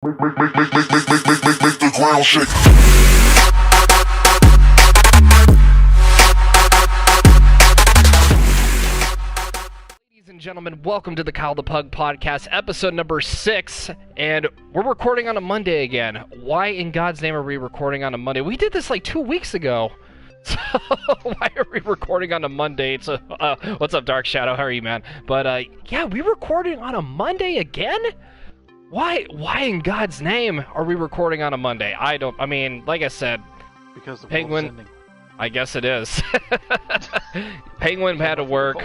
Make the ground shake. Ladies and gentlemen, welcome to the Kyle the Pug podcast, episode number 6, and we're recording on a Monday again. Why in God's name are we recording on a Monday? We did this like 2 weeks ago. So why are we recording on a Monday? It's what's up, Dark Shadow? How are you, man? But yeah, we recording on a Monday again? Why in God's name are we recording on a Monday? I mean, like I said, because the Penguin, I guess it is. Penguin had to work.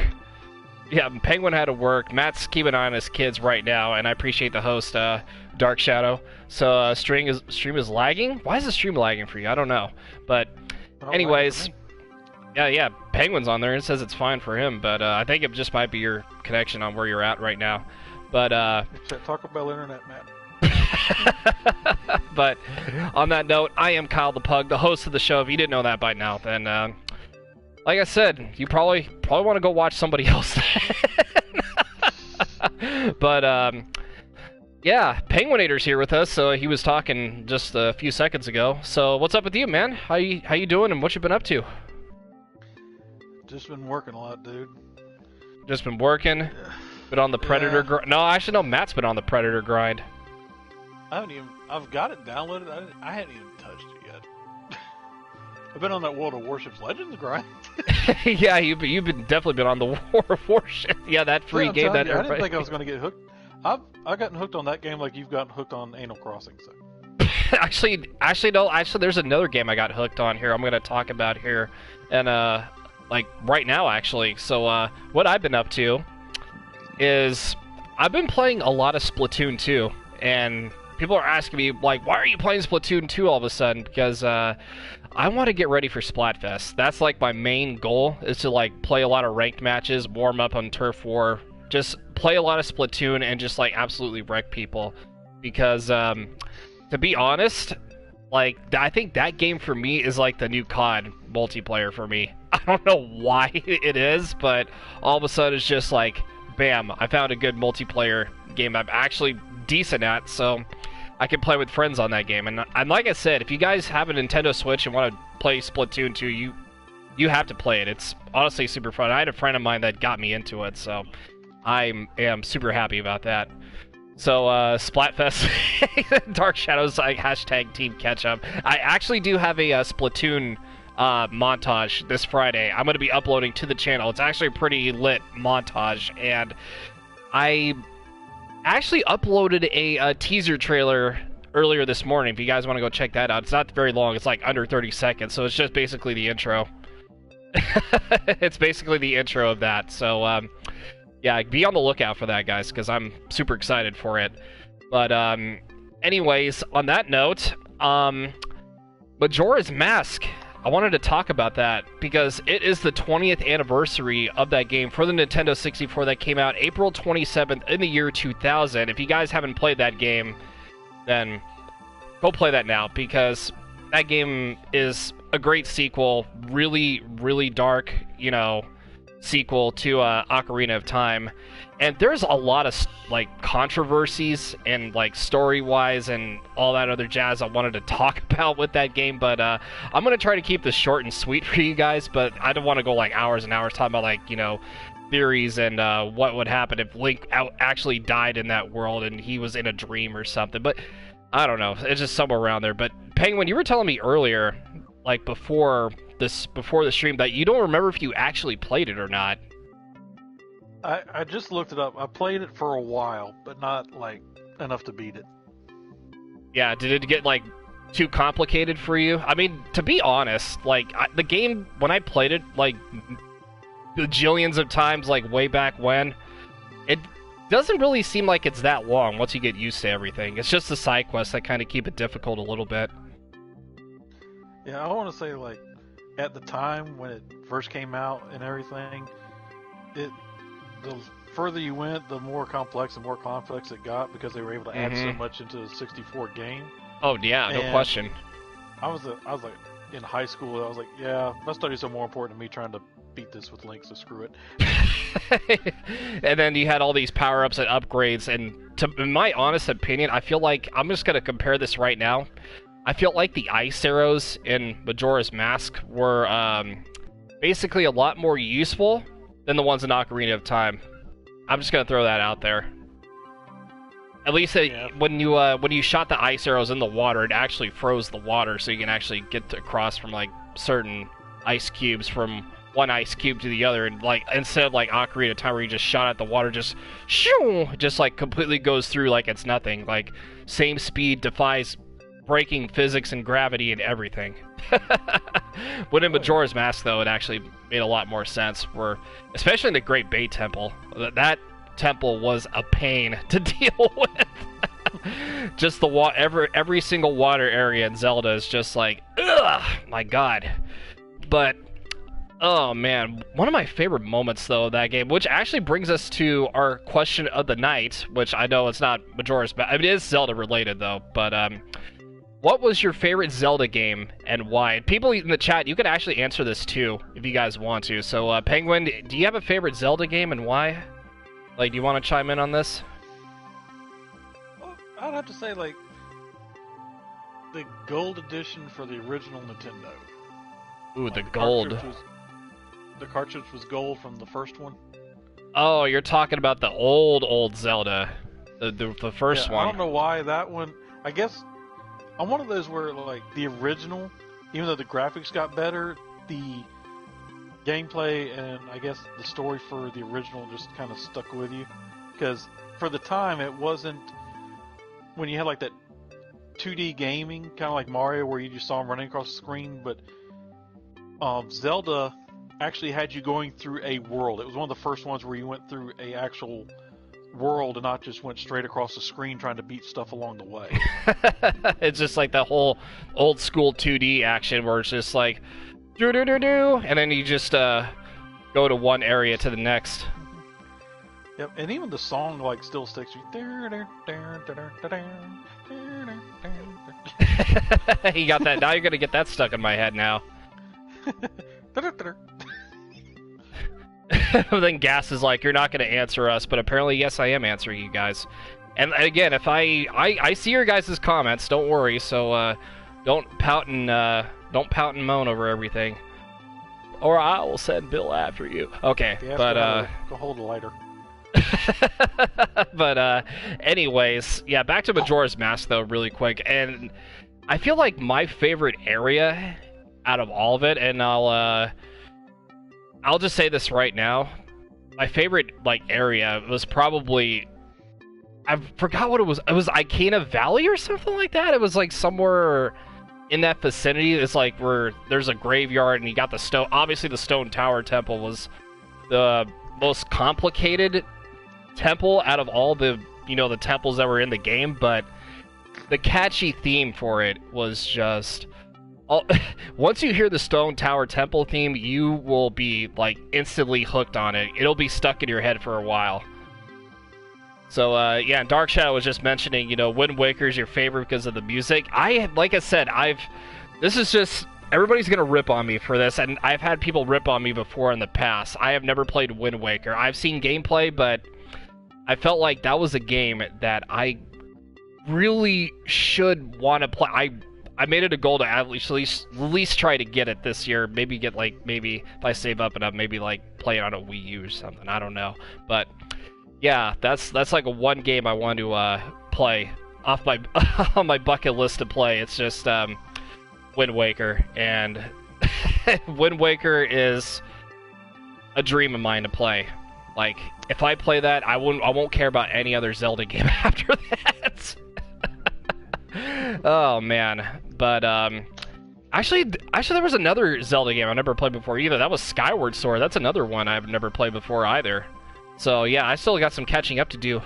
Yeah, Penguin had to work. Matt's keeping an eye on his kids right now, and I appreciate the host, Dark Shadow. So, stream is lagging? Why is the stream lagging for you? I don't know. But, anyways, yeah, Penguin's on there. It says it's fine for him, but I think it just might be your connection on where you're at right now. But, Taco Bell internet, Matt. But, on that note, I am Kyle the Pug, the host of the show. If you didn't know that by now, then, like I said, you probably want to go watch somebody else. But, yeah, Penguinator's here with us, so he was talking just a few seconds ago. So, what's up with you, man? How you doing, and what you been up to? Just been working a lot, dude. Just been working? Yeah. Been on the Predator grind? No, actually, no, Matt's been on the Predator grind. I've got it downloaded. I hadn't even touched it yet. I've been on that World of Warships Legends grind. Yeah, you've definitely been on the War of Warships. Yeah, that free game that I didn't think I was going to get hooked. I've gotten hooked on that game like you've gotten hooked on Animal Crossing. So. Actually, there's another game I got hooked on here. I'm going to talk about here, and like right now, actually. So, what I've been up to is I've been playing a lot of Splatoon 2, and people are asking me, like, why are you playing Splatoon 2 all of a sudden? Because I want to get ready for Splatfest. That's, like, my main goal, is to, like, play a lot of ranked matches, warm up on Turf War, just play a lot of Splatoon, and just, like, absolutely wreck people. Because, to be honest, like, I think that game for me is, like, the new COD multiplayer for me. I don't know why it is, but all of a sudden it's just, like, bam, I found a good multiplayer game I'm actually decent at, so I can play with friends on that game. And like I said, if you guys have a Nintendo Switch and want to play Splatoon 2, you have to play it. It's honestly super fun. I had a friend of mine that got me into it, so I am super happy about that. So, Splatfest, Dark Shadows, like, hashtag Team Ketchup. I actually do have a Splatoon montage this Friday. I'm going to be uploading to the channel. It's actually a pretty lit montage, and I actually uploaded a teaser trailer earlier this morning. If you guys want to go check that out, it's not very long. It's like under 30 seconds, so it's just basically the intro. It's basically the intro of that. So, yeah, be on the lookout for that, guys, because I'm super excited for it. But, anyways, on that note, Majora's Mask, I wanted to talk about that because it is the 20th anniversary of that game for the Nintendo 64 that came out April 27th in the year 2000. If you guys haven't played that game, then go play that now, because that game is a great sequel, really, really dark, sequel to Ocarina of Time. And there's a lot of, like, controversies and, like, story-wise and all that other jazz I wanted to talk about with that game, but I'm going to try to keep this short and sweet for you guys, but I don't want to go, like, hours and hours talking about, like, theories and what would happen if Link actually died in that world and he was in a dream or something, but I don't know. It's just somewhere around there. But, Penguin, you were telling me earlier, like, before the stream, that you don't remember if you actually played it or not. I just looked it up. I played it for a while, but not, like, enough to beat it. Yeah, did it get, like, too complicated for you? I mean, to be honest, like, the game, when I played it, like, bajillions of times, like, way back when, it doesn't really seem like it's that long once you get used to everything. It's just the side quests that kind of keep it difficult a little bit. Yeah, I want to say, like, at the time when it first came out and everything, the further you went, the more complex and more complex it got, because they were able to add so much into the 64 game. Oh yeah, no question. I was like in high school. I was like, yeah, my studies are more important than me trying to beat this with Link, so screw it. And then you had all these power-ups and upgrades, and in my honest opinion, I feel like, I'm just going to compare this right now, I feel like the ice arrows in Majora's Mask were basically a lot more useful than the ones in Ocarina of Time. I'm just going to throw that out there. At least when you shot the ice arrows in the water, it actually froze the water, so you can actually get across from like certain ice cubes from one ice cube to the other, and like instead of like Ocarina of Time where you just shot at the water, just shoo, just like completely goes through like it's nothing. Like same speed, defies breaking physics and gravity and everything. When in Majora's Mask though, it actually made a lot more sense. Where especially in the Great Bay Temple, that temple was a pain to deal with. Just the every single water area in Zelda is just like, ugh, my god. But oh man, one of my favorite moments though of that game, which actually brings us to our question of the night, which I know it's not Majora's Mask, I mean, it is Zelda related though, but what was your favorite Zelda game and why? And people in the chat, you can actually answer this too if you guys want to. So Penguin, do you have a favorite Zelda game and why? Like, do you want to chime in on this? Well, I'd have to say, like, the gold edition for the original Nintendo. Ooh, like, the gold. The cartridge was gold from the first one. Oh, you're talking about the old Zelda. The first one. I don't know why that one... I guess I'm one of those where, like, the original, even though the graphics got better, the gameplay and I guess the story for the original just kind of stuck with you, because for the time it wasn't, when you had like that 2D gaming kind of like Mario where you just saw him running across the screen, but Zelda actually had you going through a world. It was one of the first ones where you went through a actual world and not just went straight across the screen trying to beat stuff along the way. It's just like the whole old school 2D action where it's just like do-do-do-do, and then you just go to one area to the next. Yep, and even the song like still sticks. You got that. Now you're gonna get that stuck in my head now. Then Gas is like, you're not gonna answer us, but apparently yes, I am answering you guys. And again, if I see your guys' comments, don't worry. So don't pout and moan over everything, or I will send Bill after you. Okay, yeah, but go hold a lighter. But anyways, yeah, back to Majora's Mask though, really quick. And I feel like my favorite area out of all of it, and I'll just say this right now, my favorite like area was probably, I forgot what it was. It was Icana Valley or something like that. It was like somewhere in that vicinity. It's like where there's a graveyard and you got the stone. Obviously, the Stone Tower Temple was the most complicated temple out of all the, the temples that were in the game. But the catchy theme for it was just, once you hear the Stone Tower Temple theme, you will be like instantly hooked on it. It'll be stuck in your head for a while. So, yeah, Dark Shadow was just mentioning, Wind Waker is your favorite because of the music. Like I said, this is just, everybody's going to rip on me for this, and I've had people rip on me before in the past. I have never played Wind Waker. I've seen gameplay, but I felt like that was a game that I really should want to play. I made it a goal to at least try to get it this year. Maybe maybe if I save up enough, maybe like play it on a Wii U or something. I don't know, but yeah, that's like a one game I want to play off my on my bucket list to play. It's just Wind Waker, and Wind Waker is a dream of mine to play. Like, if I play that, I won't care about any other Zelda game after that. Oh man, but actually there was another Zelda game I never played before either. That was Skyward Sword. That's another one I've never played before either. So yeah, I still got some catching up to do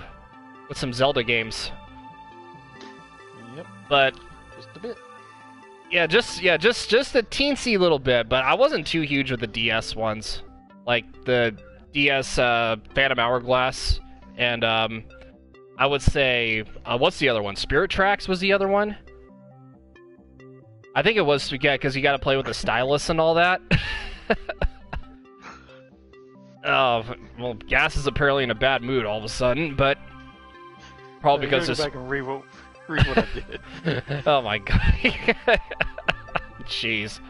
with some Zelda games. Yep. But just a bit. Yeah, just a teensy little bit. But I wasn't too huge with the DS ones, like the DS Phantom Hourglass, and I would say what's the other one? Spirit Tracks was the other one. I think it was, yeah, because you got to play with the stylus and all that. Well, Gas is apparently in a bad mood all of a sudden, but probably because go back and read what I did. Oh my god. Jeez.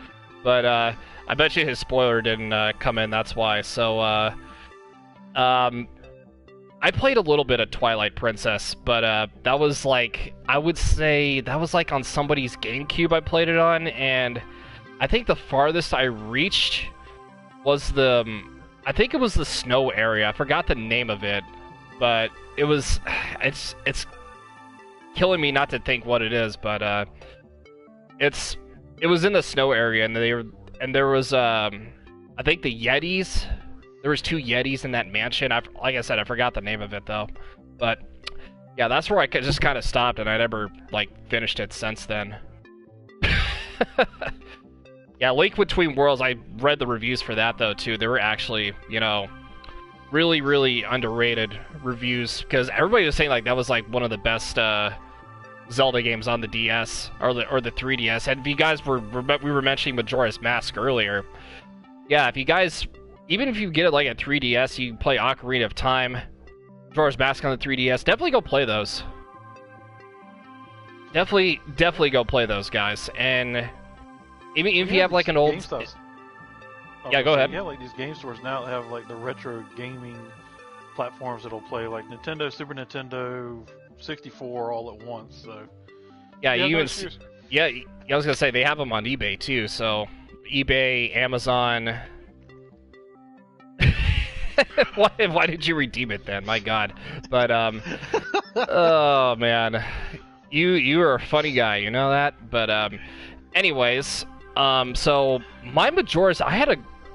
But I bet you his spoiler didn't come in, that's why. So I played a little bit of Twilight Princess, but that was like, I would say that was like on somebody's GameCube I played it on, and I think the farthest I reached was I think it was the snow area. I forgot the name of it, but it's killing me not to think what it is, but it was in the snow area, and there was I think the Yetis. There was 2 Yetis in that mansion. Like I said, I forgot the name of it though, but yeah, that's where I just kind of stopped, and I never like finished it since then. Yeah, Link Between Worlds, I read the reviews for that, though, too. They were actually, you know, really, really underrated reviews, because everybody was saying, like, that was, like, one of the best Zelda games on the DS, or the 3DS. And if you guys we were mentioning Majora's Mask earlier. Yeah, if you guys, even if you get it, like, at 3DS, you play Ocarina of Time, Majora's Mask on the 3DS, definitely go play those. Definitely go play those, guys. And even if you have like an old... Yeah, go ahead. Yeah, like these game stores now have like the retro gaming platforms that'll play like Nintendo, Super Nintendo, 64 all at once. So yeah, I was gonna say they have them on eBay too. So eBay, Amazon. Why did you redeem it then? My God. But oh man, you are a funny guy. You know that. But anyways. So my Majora's,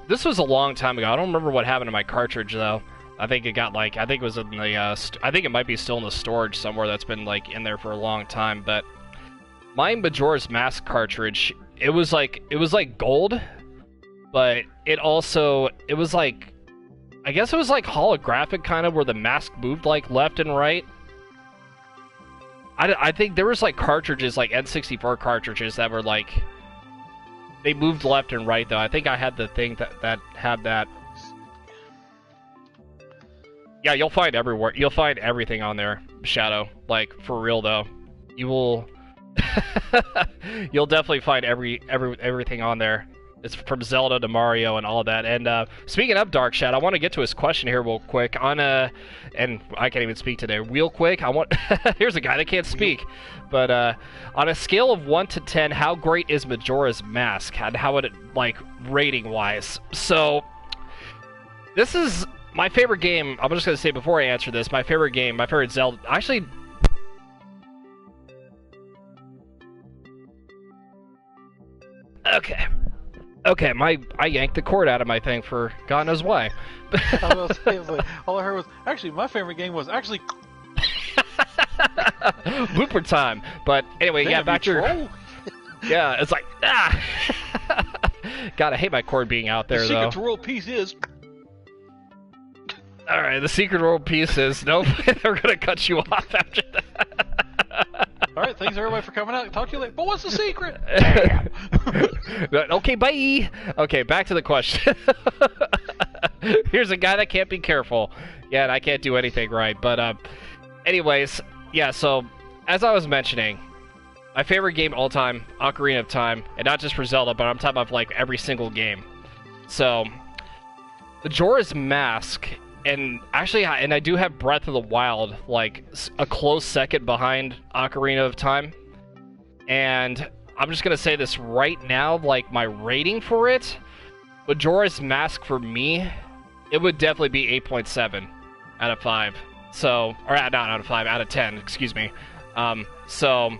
this was a long time ago. I don't remember what happened to my cartridge though. I think it was in the, I think it might be still in the storage somewhere that's been like in there for a long time. But my Majora's Mask cartridge, it was like gold, but it was like, I guess it was like holographic kind of, where the mask moved like left and right. I think there was like cartridges, like N64 cartridges that were like, they moved left and right, though. I think I had the thing that had that. Yeah, you'll find everywhere. You'll find everything on there, Shadow. Like, for real, though. You will... You'll definitely find everything on there. It's from Zelda to Mario and all that. And speaking of Dark Shadow, I want to get to his question here real quick. And I can't even speak today. Real quick, here's a guy that can't speak. But on a scale of 1 to 10, how great is Majora's Mask? And how would it, like, rating-wise? So, this is my favorite game. I'm just going to say before I answer this, my favorite game, my favorite Zelda... Actually... Okay, I yanked the cord out of my thing for God knows why. I was like, all I heard was, actually, my favorite game was actually... Blooper time. But anyway, yeah, back to your... Yeah, it's like, God, I hate my cord being out there, though. The secret to world peace is... Alright, the secret world peace is... Nope, they're gonna cut you off after that. Alright, thanks everybody for coming out. Talk to you later. But what's the secret? Okay, bye! Okay, back to the question. Here's a guy that can't be careful. Yeah, and I can't do anything right. But, anyways, yeah, so, as I was mentioning, my favorite game all time, Ocarina of Time, and not just for Zelda, but I'm talking about, like, every single game. So, Majora's Mask... And actually, I do have Breath of the Wild, like, a close second behind Ocarina of Time. And I'm just going to say this right now, like, my rating for it, Majora's Mask for me, it would definitely be 8.7 out of 5. So, or not out of 5, out of 10, excuse me. So,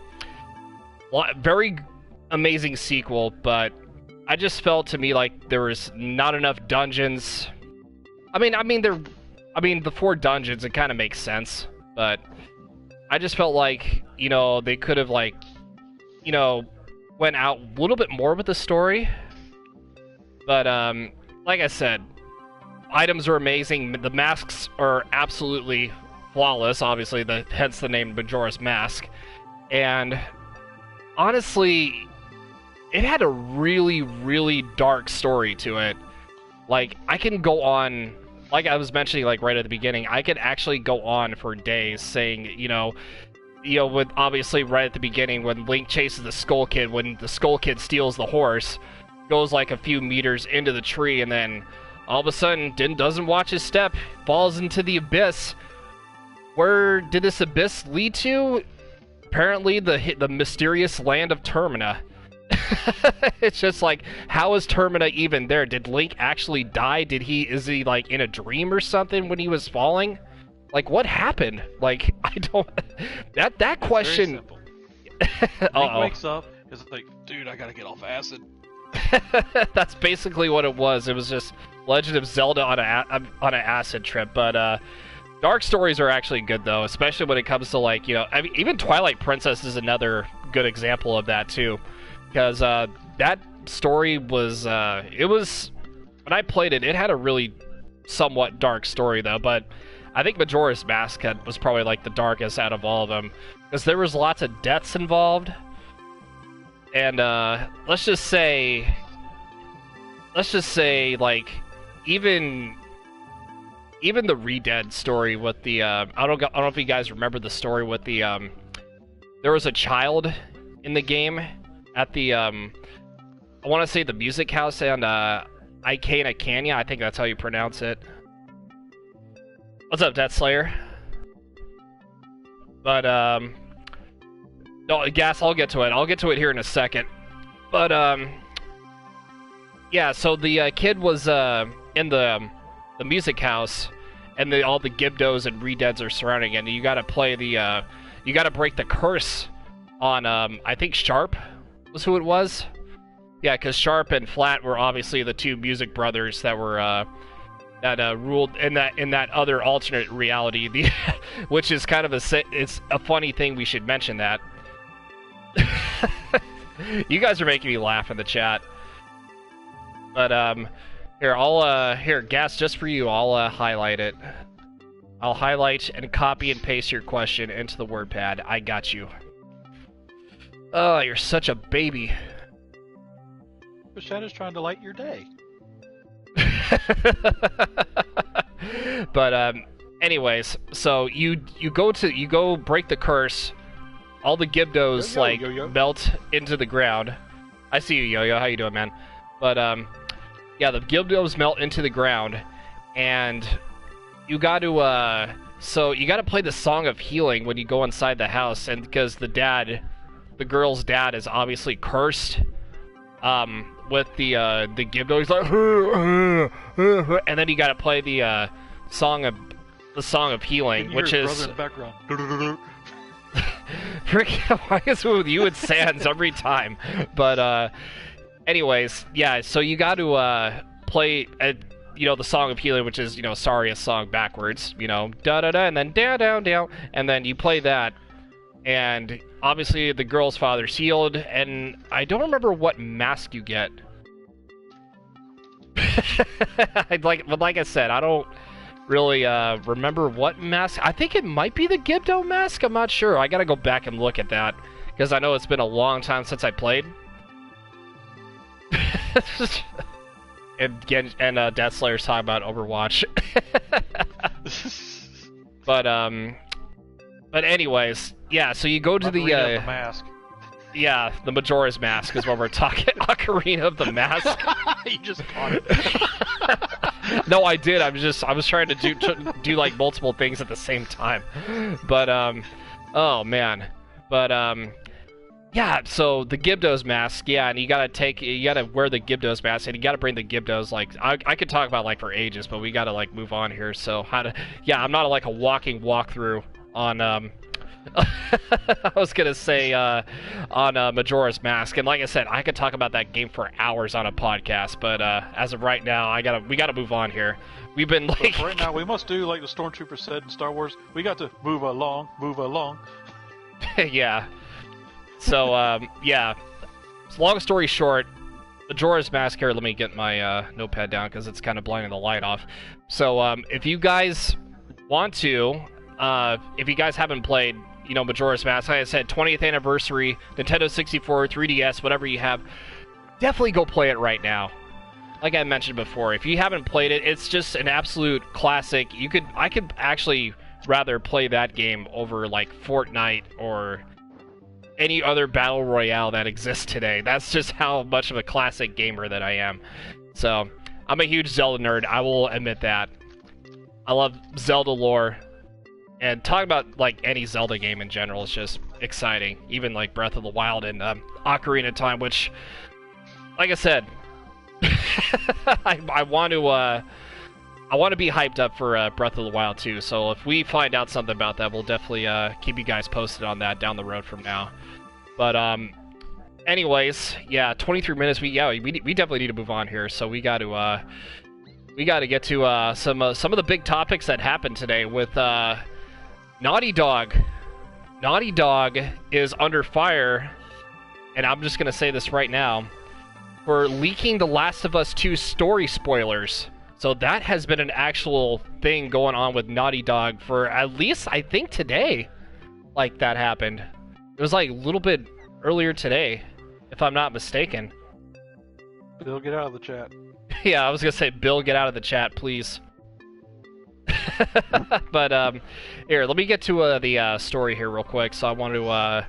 very amazing sequel, but I just felt to me like there was not enough dungeons. I mean, the 4 dungeons, it kind of makes sense, but I just felt like, you know, they could have, like, you know, went out a little bit more with the story. But, like I said, items are amazing. The masks are absolutely flawless, obviously, hence the name Majora's Mask. And, honestly, it had a really, really dark story to it. Like, I can go on like I was mentioning, like right at the beginning, I could actually go on for days saying, with obviously right at the beginning when Link chases the Skull Kid, when the Skull Kid steals the horse, goes like a few meters into the tree, and then all of a sudden doesn't watch his step, falls into the abyss. Where did this abyss lead to? Apparently the mysterious land of Termina. It's just like, how is Termina even there? Did Link actually die? Is he like in a dream or something when he was falling? Like, what happened? Like, I don't... That question... Link wakes up, is like, dude, I gotta get off acid. That's basically what it was. It was just Legend of Zelda on an acid trip. But dark stories are actually good, though, especially when it comes to, like, I mean, even Twilight Princess is another good example of that, too. Because that story was... when I played it, it had a really somewhat dark story, though, but... I think Majora's Mask was probably like the darkest out of all of them, because there was lots of deaths involved, and let's just say like even the Re-Dead story with the I don't know if you guys remember the story with the there was a child in the game at the I want to say the music house and Icana Canyon, I think that's how you pronounce it. What's up, Death Slayer? But, no, Gas, I'll get to it. I'll get to it here in a second. But, yeah, so the kid was in the music house, and all the Gibdos and Re-Deads are surrounding it, and you gotta play the, you gotta break the curse on, I think Sharp was who it was? Yeah, because Sharp and Flat were obviously the two music brothers that were, that ruled in that other alternate reality, which is kind of it's a funny thing. We should mention that. You guys are making me laugh in the chat. But here, Gas, just for you, I'll highlight it. I'll highlight and copy and paste your question into the WordPad. I got you. Oh, you're such a baby. Shadow's trying to light your day. But anyways, so you go break the curse. All the Gibdos melt into the ground. I see you, Yo-Yo. How you doing, man? But yeah, the Gibdos melt into the ground, and you got to you got to play the Song of Healing when you go inside the house, and because the girl's dad is obviously cursed. With the Gibdo, he's like, and then you gotta play the Song of Healing, which is. Why is it with you and Sans every time? But anyways, yeah. So you got to play, the Song of Healing, which is Saria's song backwards. Da da da, and then down down down, and then you play that. And obviously the girl's father's healed, and I don't remember what mask you get. like I said, I don't really remember what mask. I think it might be the Gibdo mask. I'm not sure. I gotta go back and look at that, because I know it's been a long time since I played. and Death Slayer's talking about Overwatch. But anyways, yeah, so you go to the mask. Yeah, the Majora's Mask is what we're talking. Ocarina of the Mask. You just caught it. No, I did. I was trying to do like multiple things at the same time. But oh man. But yeah, so the Gibdo's mask, yeah, and you gotta wear the Gibdo's mask, and you gotta bring the Gibdo's, like, I could talk about, like, for ages, but we gotta, like, move on here, so I'm not, like, a walking walkthrough on, I was gonna say, on Majora's Mask, and like I said, I could talk about that game for hours on a podcast, but, as of right now, we gotta move on here. We've been, like... Right now, we must do, like the Stormtrooper said in Star Wars, we got to move along, move along. Yeah. So, yeah. Long story short, Majora's Mask here, let me get my notepad down because it's kind of blinding the light off. So, if you guys want to, if you guys haven't played, Majora's Mask, like I said, 20th anniversary, Nintendo 64, 3DS, whatever you have, definitely go play it right now. like I mentioned before, if you haven't played it, it's just an absolute classic. I could actually rather play that game over like Fortnite or any other battle royale that exists today. That's just how much of a classic gamer that I am. So, I'm a huge Zelda nerd, I will admit that. I love Zelda lore, and talk about like any Zelda game in general is just exciting. Even like Breath of the Wild and Ocarina of Time, which, like I said, I want to be hyped up for Breath of the Wild too. So if we find out something about that, we'll definitely keep you guys posted on that down the road from now. But anyways, yeah, 23 minutes. We definitely need to move on here. So we got to get to some of the big topics that happened today with Naughty Dog. Naughty Dog is under fire, and I'm just gonna say this right now, for leaking The Last of Us 2 story spoilers. So that has been an actual thing going on with Naughty Dog for at least, I think, today. Like, that happened. It was like a little bit earlier today, if I'm not mistaken. Bill, get out of the chat. Yeah, I was gonna say, Bill, get out of the chat, please. But, here, let me get to the story here real quick. So I want to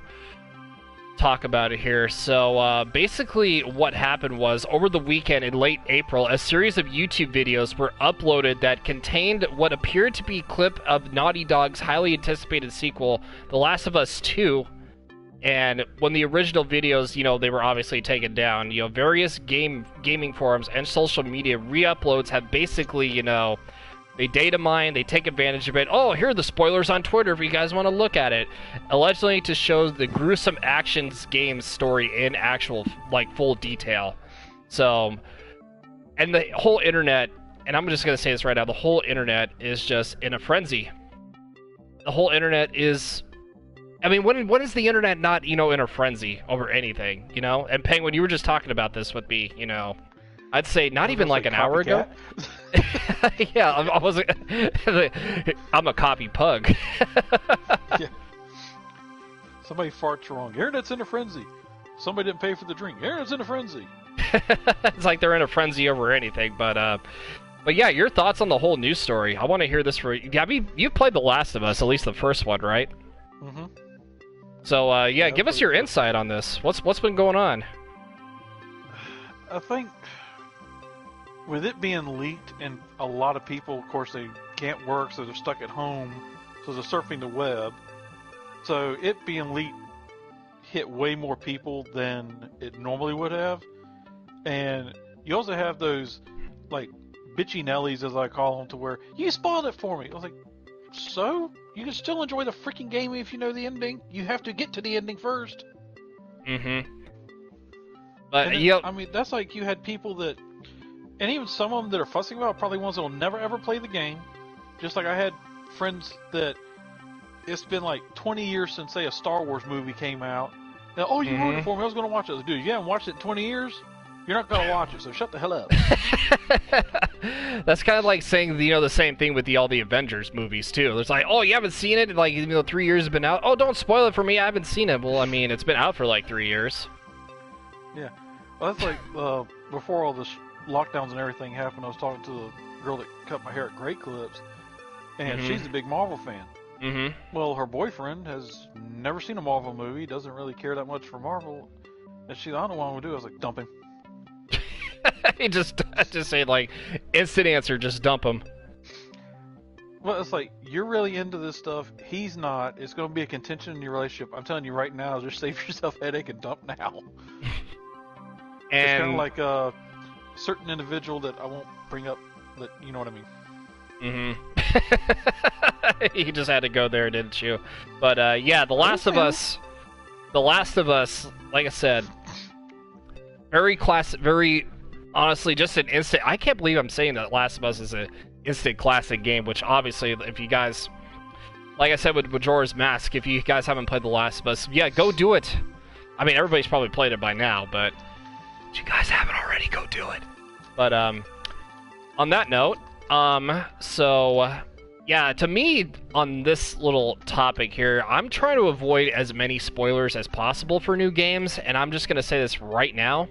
talk about it here. So basically what happened was, over the weekend in late April, a series of YouTube videos were uploaded that contained what appeared to be a clip of Naughty Dog's highly anticipated sequel, The Last of Us 2. And when the original videos, you know, they were obviously taken down, you know, various gaming forums and social media re-uploads have basically, you know, they data mine, they take advantage of it. Oh, here are the spoilers on Twitter if you guys want to look at it. Allegedly to show the gruesome actions game story in actual, like, full detail. So, and the whole internet, and I'm just going to say this right now, the whole internet is just in a frenzy. The whole internet is, I mean, when is the internet not, you know, in a frenzy over anything, you know? And Penguin, you were just talking about this with me, you know, I'd say not even like an hour ago. Yeah, I wasn't. I'm a copy pug. Yeah. Somebody farts wrong. Internet's in a frenzy. Somebody didn't pay for the drink. Internet's in a frenzy. It's like they're in a frenzy over anything. But yeah, your thoughts on the whole news story? I want to hear this for. I mean, you've played The Last of Us, at least the first one, right? Mm-hmm. So yeah, give us your insight on this. What's been going on? I think, with it being leaked, and a lot of people, of course, they can't work, so they're stuck at home, so they're surfing the web. So it being leaked hit way more people than it normally would have. And you also have those, like, bitchy Nellies, as I call them, to where, you spoiled it for me. I was like, so? You can still enjoy the freaking game if you know the ending. You have to get to the ending first. Mm-hmm. But, then, yep. I mean, that's like you had people that, and even some of them that are fussing about, probably ones that will never ever play the game. Just like I had friends that, it's been like 20 years since, say, a Star Wars movie came out. Now, oh, you ruined it for me. I was going to watch it. I was like, dude, you haven't watched it in 20 years? You're not going to watch it, so shut the hell up. That's kind of like saying, you know, the same thing with all the Avengers movies, too. It's like, oh, you haven't seen it? Like, you know, 3 years have been out. Oh, don't spoil it for me. I haven't seen it. Well, I mean, it's been out for like 3 years. Yeah. Well, that's like, before all this lockdowns and everything happened, I was talking to the girl that cut my hair at Great Clips, and she's a big Marvel fan. Mm-hmm. Well, her boyfriend has never seen a Marvel movie, doesn't really care that much for Marvel, and she's, I don't know what I'm going to do. I was like, dump him. He just say, like, instant answer, just dump him. Well, it's like, you're really into this stuff, he's not, it's going to be a contention in your relationship. I'm telling you right now, just save yourself a headache and dump now. And it's kind of like a certain individual that I won't bring up, that, you know what I mean. Mm-hmm. You just had to go there, didn't you? But yeah, The Last of Us, like I said, very classic, very, honestly, just an instant. I can't believe I'm saying that Last of Us is an instant classic game, which obviously, if you guys, like I said with Majora's Mask, if you guys haven't played The Last of Us, yeah, go do it. I mean, everybody's probably played it by now, but if you guys haven't already, go do it. But on that note, so yeah, to me, on this little topic here, I'm trying to avoid as many spoilers as possible for new games, and I'm just gonna say this right now.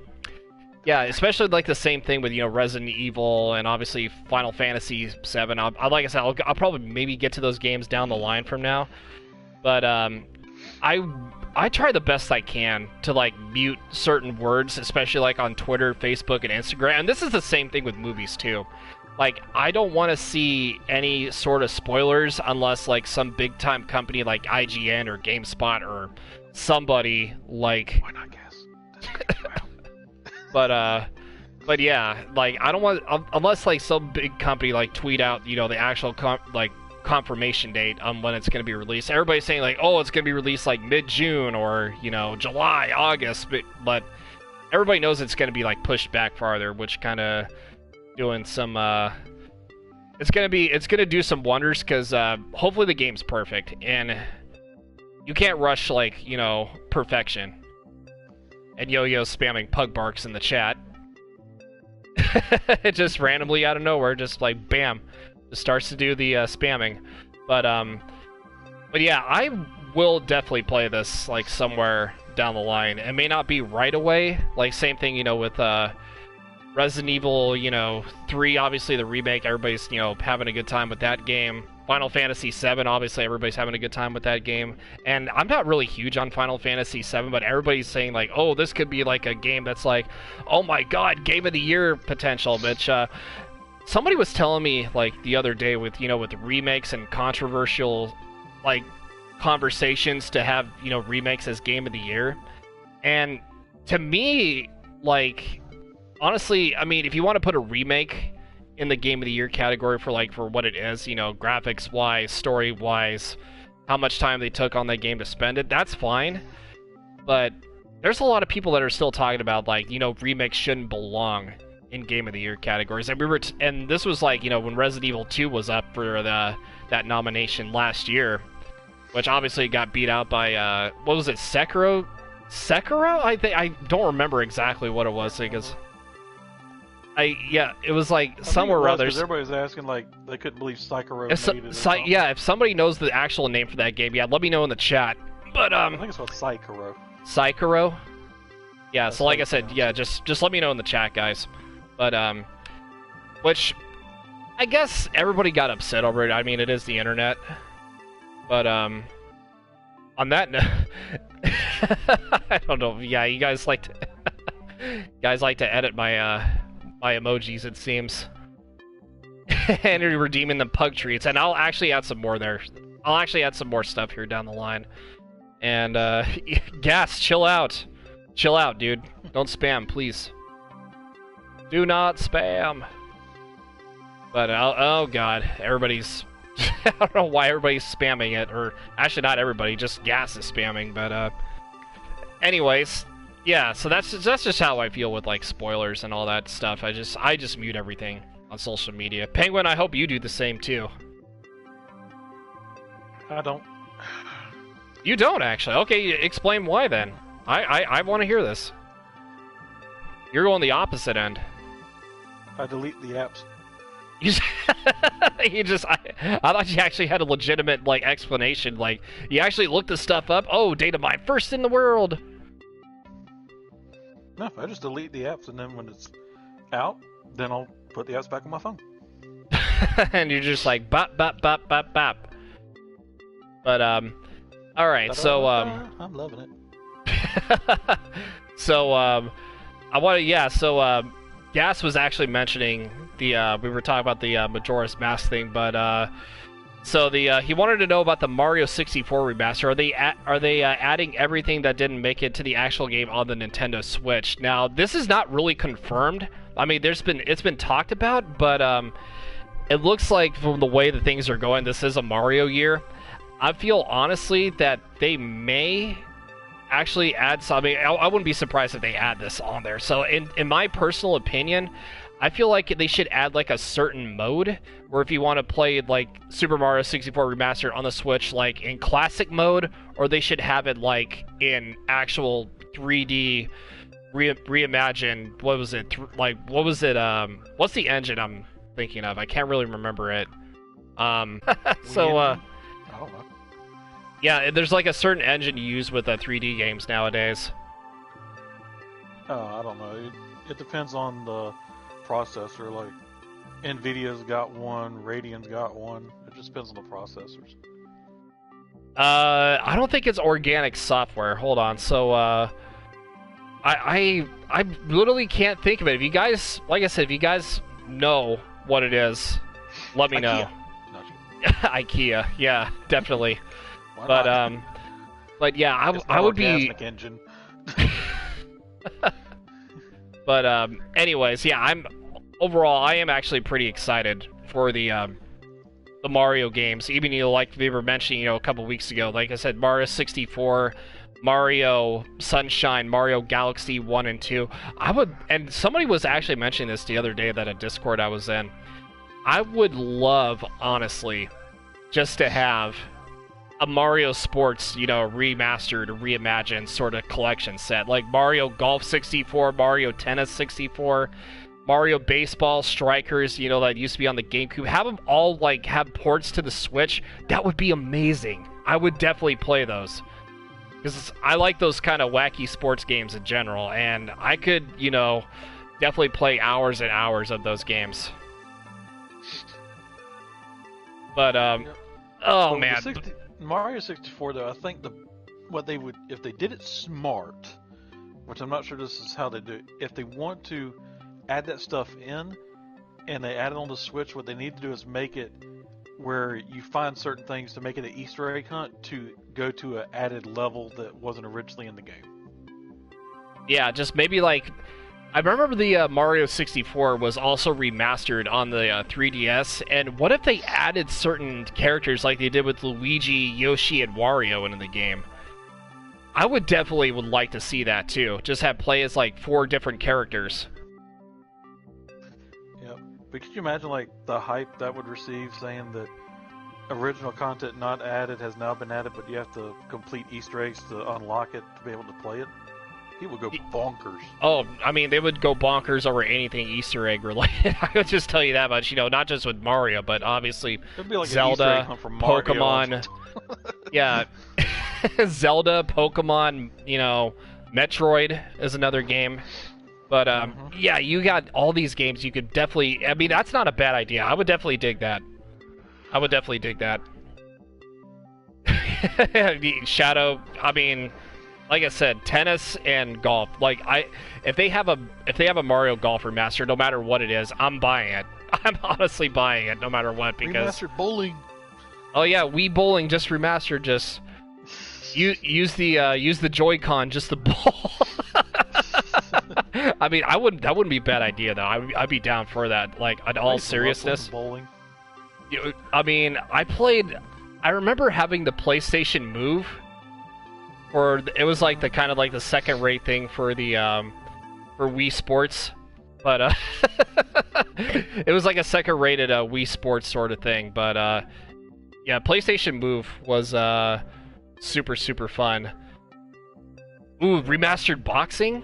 Yeah, especially like the same thing with Resident Evil and obviously Final Fantasy VII. Like I said, I'll probably maybe get to those games down the line from now, but I try the best I can to like mute certain words, especially like on Twitter, Facebook, and Instagram. And this is the same thing with movies too. Like, I don't want to see any sort of spoilers unless like some big time company like IGN or GameSpot or somebody like. Why not guess? But yeah, like I don't want unless like some big company like tweet out the actual confirmation date on when it's going to be released. Everybody's saying like, oh, it's going to be released like mid-June or July, August, but everybody knows it's going to be like pushed back farther, which kind of doing some it's going to do some wonders because hopefully the game's perfect and you can't rush like perfection. And Yo-Yo spamming pug barks in the chat. Just randomly out of nowhere, just like bam, just starts to do the spamming. But yeah, I will definitely play this like somewhere down the line. It may not be right away. Like same thing, with Resident Evil, 3, obviously the remake. Everybody's having a good time with that game. Final Fantasy VII, obviously everybody's having a good time with that game. And I'm not really huge on Final Fantasy VII, but everybody's saying like, oh, this could be like a game that's like, oh my god, Game of the Year potential, bitch. Somebody was telling me like the other day with with remakes and controversial like conversations to have remakes as Game of the Year. And to me, like honestly, I mean, if you want to put a remake in the Game of the Year category for what it is, graphics wise, story wise, how much time they took on that game to spend it, that's fine. But there's a lot of people that are still talking about like remakes shouldn't belong in Game of the Year categories. And and this was like when Resident Evil 2 was up for that nomination last year, which obviously got beat out by what was it, Sekiro? I don't remember exactly what it was because. It was like somewhere or other. Everybody was asking like they couldn't believe Sekiro made it. Yeah, if somebody knows the actual name for that game, yeah, let me know in the chat. But I think it's called Sekiro. Sekiro. Yeah, That's so like I said, yeah, just let me know in the chat, guys. But which I guess everybody got upset over it. I mean, it is the internet. But on that note, I don't know. Yeah, you guys like to edit my emojis, it seems. And you're redeeming the pug treats, and I'll actually add some more there. I'll actually add some more stuff here down the line. And Gas, chill out, dude. Don't spam, please. Do not spam. But oh god, everybody's. I don't know why everybody's spamming it, or actually not everybody, just Gas is spamming. But anyways. Yeah, so that's just how I feel with like spoilers and all that stuff. I just mute everything on social media. Penguin, I hope you do the same too. I don't. You don't actually. Okay, explain why then. I want to hear this. You're going the opposite end. I delete the apps. I thought you actually had a legitimate like explanation. Like you actually looked the stuff up. Oh, data mine first in the world. No, I just delete the apps, and then when it's out, then I'll put the apps back on my phone. And you're just like bop bop bop bop bop. But all right, so I'm loving it. So I want to Gas was actually mentioning the we were talking about the Majora's Mask thing, but so he wanted to know about the Mario64 Remaster. Are they adding everything that didn't make it to the actual game on the Nintendo Switch? Now, this is not really confirmed. I mean, it's been talked about, but it looks like from the way that things are going, this is a Mario year. I feel honestly that they may actually add something. I wouldn't be surprised if they add this on there. So in my personal opinion, I feel like they should add like a certain mode where if you want to play like Super Mario 64 Remastered on the Switch like in classic mode, or they should have it like in actual 3D reimagined. What was it? What's the engine I'm thinking of? I can't really remember it. So yeah, there's like a certain engine you use with 3D games nowadays. Oh, I don't know. it depends on the processor. Like, Nvidia's got one, Radeon's got one. It just depends on the processors. I don't think it's organic software. Hold on. So, I literally can't think of it. If you guys, like I said, if you guys know what it is, let me know. IKEA, yeah, definitely. But yeah, I would be. Engine. But anyways, yeah, I am actually pretty excited for the Mario games. Even like we were mentioning, a couple weeks ago. Like I said, Mario64, Mario Sunshine, Mario Galaxy 1 and 2. And somebody was actually mentioning this the other day that a Discord I was in. I would love, honestly, just to have a Mario Sports, remastered, reimagined sort of collection set. Like Mario Golf 64, Mario Tennis 64, Mario Baseball Strikers, that used to be on the GameCube. Have them all, have ports to the Switch. That would be amazing. I would definitely play those. Because I like those kind of wacky sports games in general. And I could, definitely play hours and hours of those games. But, oh man. Mario 64, though, I think what they would, if they did it smart, which I'm not sure this is how they do it, if they want to add that stuff in and they add it on the Switch, what they need to do is make it where you find certain things to make it an Easter egg hunt to go to an added level that wasn't originally in the game. Yeah, just maybe I remember the Mario 64 was also remastered on the 3DS, and what if they added certain characters like they did with Luigi, Yoshi, and Wario into the game? I would like to see that too. Just have play as 4 different characters. Yep. But could you imagine the hype that would receive saying that original content not added has now been added, but you have to complete Easter eggs to unlock it to be able to play it? People go bonkers. Oh, I mean, they would go bonkers over anything Easter egg related. I would just tell you that much. Not just with Mario, but obviously Zelda, Pokemon. Yeah, Zelda, Pokemon. Metroid is another game. But yeah, you got all these games. You could definitely. I mean, that's not a bad idea. I would definitely dig that. Shadow. I mean. Like I said, tennis and golf. If they have a Mario Golf remaster, no matter what it is, I'm buying it. I'm honestly buying it, no matter what. Because remastered bowling. Oh yeah, Wii Bowling just remastered. Just use the Joy-Con, just the ball. I mean, that wouldn't be a bad idea though. I'd be down for that. In all seriousness. Bowling. I mean, I remember having the PlayStation Move. Or it was the kind of the second-rate thing for the for Wii Sports, but it was a second-rated Wii Sports sort of thing. But yeah, PlayStation Move was super fun. Ooh, remastered boxing.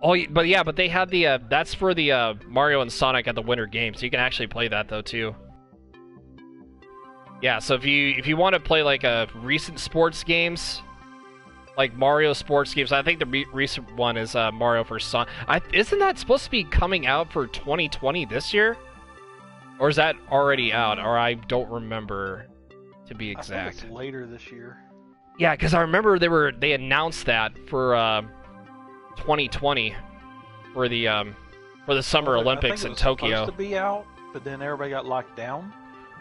Oh, but they had the that's for the Mario and Sonic at the Winter Games. You can actually play that though too. Yeah, so if you want to play a recent sports games. Mario sports games. I think the recent one is Mario for Sonic. Isn't that supposed to be coming out for 2020 this year? Or is that already out? Or I don't remember, to be exact. I think it's later this year. Yeah, because I remember they announced that for 2020 for the Summer Olympics in Tokyo. It was supposed to be out, but then everybody got locked down.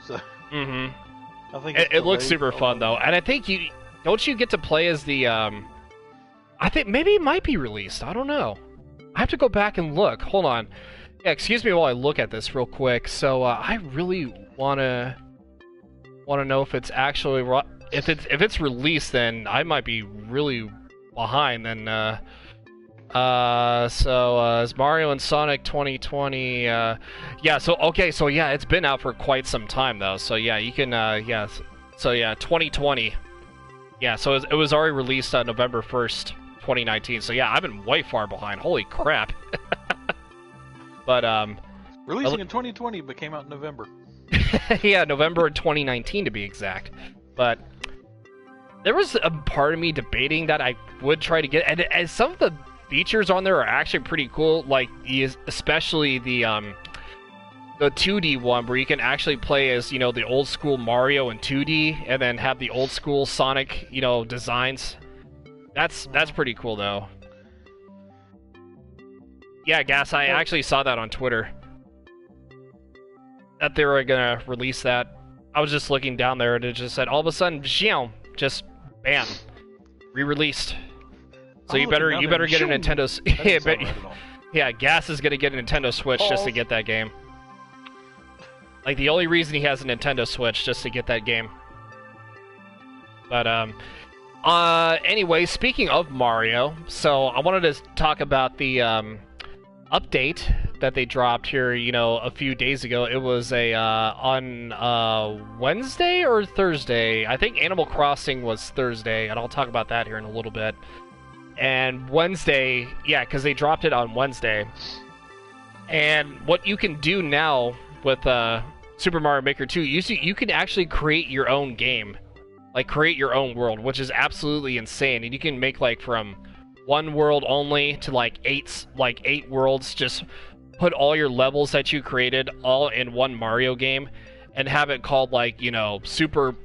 So. Mm-hmm. I think it looks super fun though, and I think Don't you get to play as the, I think maybe it might be released. I don't know. I have to go back and look. Hold on. Yeah, excuse me while I look at this real quick. So, I really wanna know if it's actually, if it's released, then I might be really behind. Then, it's Mario and Sonic 2020, yeah, so, okay, so yeah, it's been out for quite some time, though. So, yeah, you can, yeah, so, yeah, 2020. Yeah, so it was already released on November 1st, 2019. So yeah, I've been way far behind. Holy crap. But releasing in 2020 but came out in November. Yeah, November of 2019 to be exact. But there was a part of me debating that I would try to get, and some of the features on there are actually pretty cool. Like especially the 2D one where you can actually play as, you know, the old school Mario in 2D and then have the old school Sonic, you know, designs. That's pretty cool though. Yeah, Gas, I actually saw that on Twitter. That they were gonna release that. I was just looking down there and it just said all of a sudden, just bam, re-released. So you better get a Nintendo. Yeah, Gas is gonna get a Nintendo Switch just to get that game. Like the only reason he has a Nintendo Switch just to get that game. But anyway, speaking of Mario, so I wanted to talk about the update that they dropped here, you know, a few days ago. It was on Wednesday or Thursday. I think Animal Crossing was Thursday, and I'll talk about that here in a little bit. And Wednesday, yeah, because they dropped it on Wednesday. And what you can do now with Super Mario Maker 2, you can actually create your own game. Like, create your own world, which is absolutely insane. And you can make, like, from one world only to, like, eight worlds. Just put all your levels that you created all in one Mario game and have it called, like, you know, Super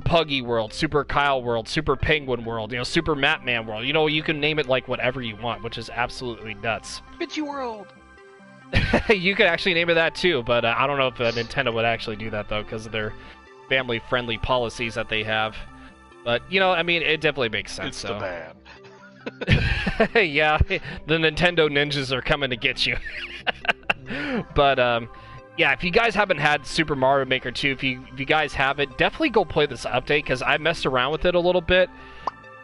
Puggy World, Super Kyle World, Super Penguin World, you know, Super Matman World. You know, you can name it, like, whatever you want, which is absolutely nuts. Bitchy World! You could actually name it that, too, but I don't know if Nintendo would actually do that, though, because of their family-friendly policies that they have. But, you know, I mean, it definitely makes sense. It's the ban. Yeah, the Nintendo ninjas are coming to get you. But, yeah, if you guys haven't had Super Mario Maker 2, if you guys haven't, definitely go play this update, because I messed around with it a little bit.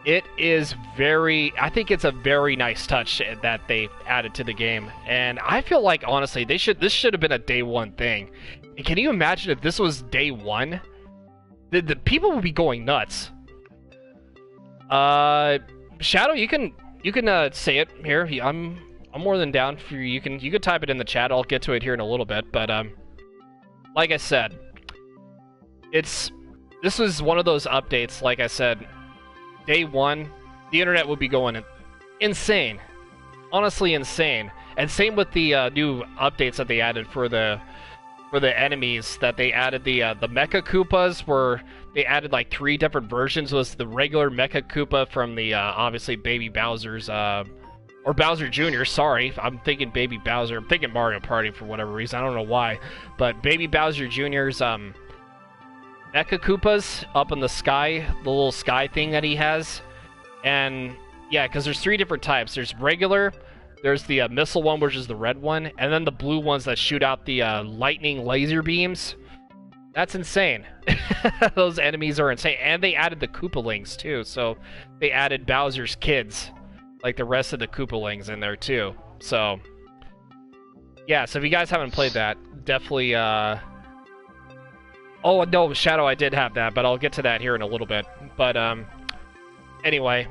It is I think it's a very nice touch that they added to the game. And I feel like, honestly, this should have been a day one thing. And can you imagine if this was day one? The people would be going nuts. Shadow, you can say it here. I'm more than down for you. You can type it in the chat. I'll get to it here in a little bit. But like I said, this was one of those updates. Like I said, day one, the internet would be going insane. Honestly, insane. And same with the new updates that they added for the enemies. That they added the Mecha Koopas, where they added like 3 different versions. Was the regular Mecha Koopa from the obviously Baby Bowser's or Bowser Jr. Sorry, I'm thinking Baby Bowser. I'm thinking Mario Party for whatever reason. I don't know why, but Baby Bowser Jr.'s Mecha Koopas up in the sky, the little sky thing that he has. And yeah, because there's 3 different types. There's regular, there's the missile one, which is the red one, and then the blue ones that shoot out the lightning laser beams. That's insane. Those enemies are insane. And they added the Koopalings too, so they added Bowser's kids, like the rest of the Koopalings in there too. So yeah, so if you guys haven't played that, definitely Oh, no, Shadow, I did have that, but I'll get to that here in a little bit. But, anyway,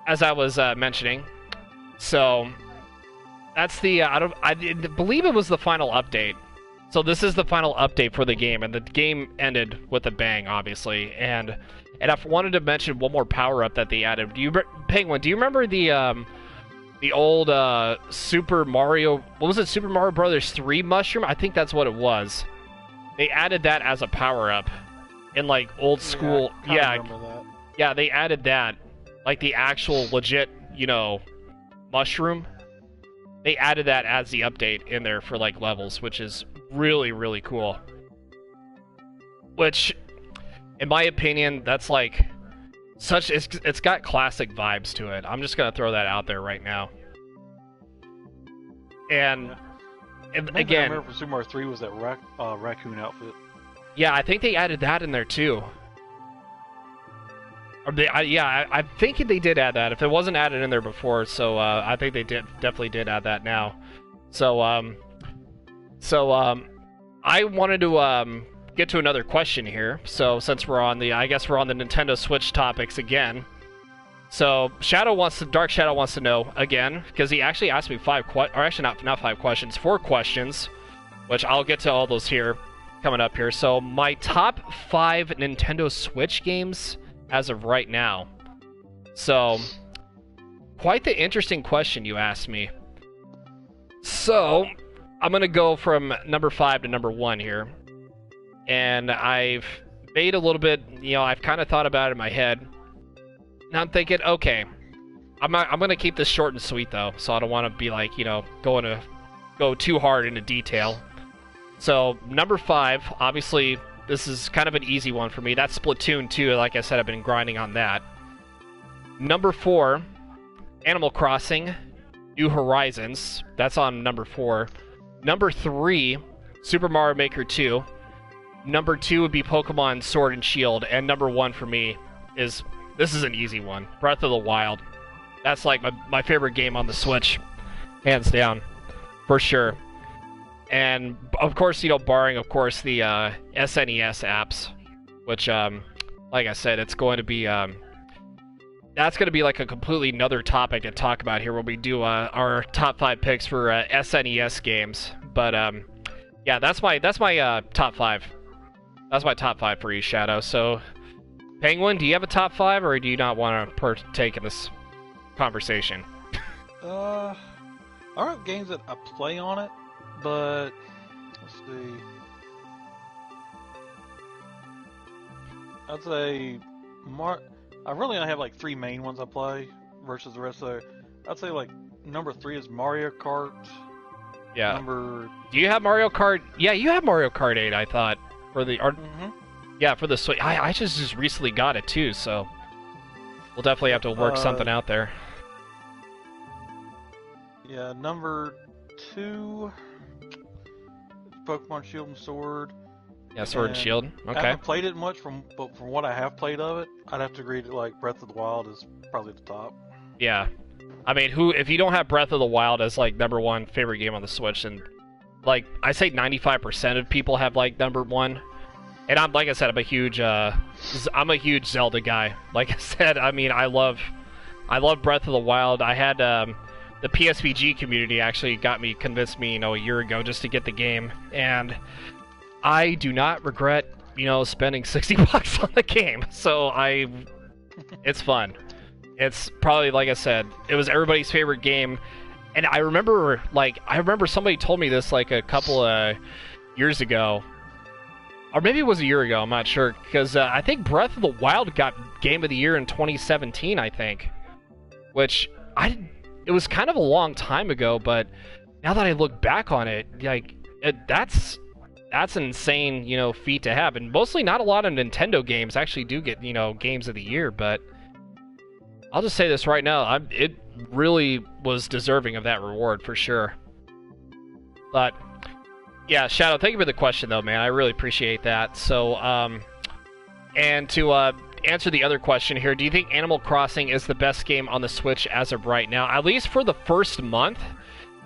as I was mentioning, so that's the, I believe it was the final update. So this is the final update for the game, and the game ended with a bang, obviously. And I wanted to mention one more power-up that they added. Penguin, do you remember the old Super Mario, what was it, Super Mario Brothers 3 mushroom? I think that's what it was. They added that as a power-up in, like, old school... Yeah, they added that. Like, the actual legit, you know, mushroom. They added that as the update in there for, like, levels, which is really, really cool. Which, in my opinion, that's, like, such... It's got classic vibes to it. I'm just gonna throw that out there right now. And... Yeah. And again, I remember for Super Mario 3 was that raccoon outfit. Yeah, I think they added that in there too. Or I think they did add that. If it wasn't added in there before, so I think they definitely did add that now. So I wanted to get to another question here. So since we're on the, I guess we're on the Nintendo Switch topics again. So Dark Shadow wants to know again, because he actually asked me 4 questions, which I'll get to all those here coming up here. So my top 5 Nintendo Switch games as of right now. So quite the interesting question you asked me. So, I'm going to go from number 5 to number 1 here. And I've made a little bit, I've kind of thought about it in my head. Now I'm thinking, okay, I'm going to keep this short and sweet, though. So I don't want to be like, go too hard into detail. So, number 5, obviously, this is kind of an easy one for me. That's Splatoon 2. Like I said, I've been grinding on that. Number 4, Animal Crossing, New Horizons. That's on number 4. Number 3, Super Mario Maker 2. Number 2 would be Pokemon Sword and Shield. And number 1 for me is, this is an easy one, Breath of the Wild. That's like my favorite game on the Switch. Hands down. For sure. And, of course, barring, of course, the SNES apps, which, like I said, it's going to be, that's going to be like a completely another topic to talk about here when we do our top 5 picks for SNES games. But, yeah, that's my top 5. That's my top 5 for you, Shadow. So, Penguin, do you have a top 5, or do you not want to partake in this conversation? I don't have games that I play on it, but let's see. I'd say I really only have like 3 main ones I play versus the rest of it. I'd say like number 3 is Mario Kart. Yeah. Do you have Mario Kart? Yeah, you have Mario Kart 8, I thought. For the Yeah, for the Switch. I just recently got it too, so we'll definitely have to work something out there. Yeah, number 2 Pokemon Shield and Sword. Yeah, Sword and Shield. Okay. I haven't played it much, but from what I have played of it, I'd have to agree that like Breath of the Wild is probably the top. Yeah. I mean, if you don't have Breath of the Wild as like number 1 favorite game on the Switch, then like I say 95% of people have like number 1. And I'm like I said, I'm a huge Zelda guy. Like I said, I mean, I love Breath of the Wild. I had the PSVG community actually convinced me, a year ago just to get the game, and I do not regret, spending $60 on the game. So it's fun. It's probably, like I said, it was everybody's favorite game. And I remember somebody told me this like a couple of years ago, or maybe it was a year ago, I'm not sure, because I think Breath of the Wild got Game of the Year in 2017, I think, which it was kind of a long time ago, but now that I look back on it, like that's an insane, feat to have. And mostly not a lot of Nintendo games actually do get, Games of the Year, but I'll just say this right now, it really was deserving of that reward for sure. But yeah, Shadow, thank you for the question though, man. I really appreciate that. So, and to answer the other question here, do you think Animal Crossing is the best game on the Switch as of right now? At least for the first month,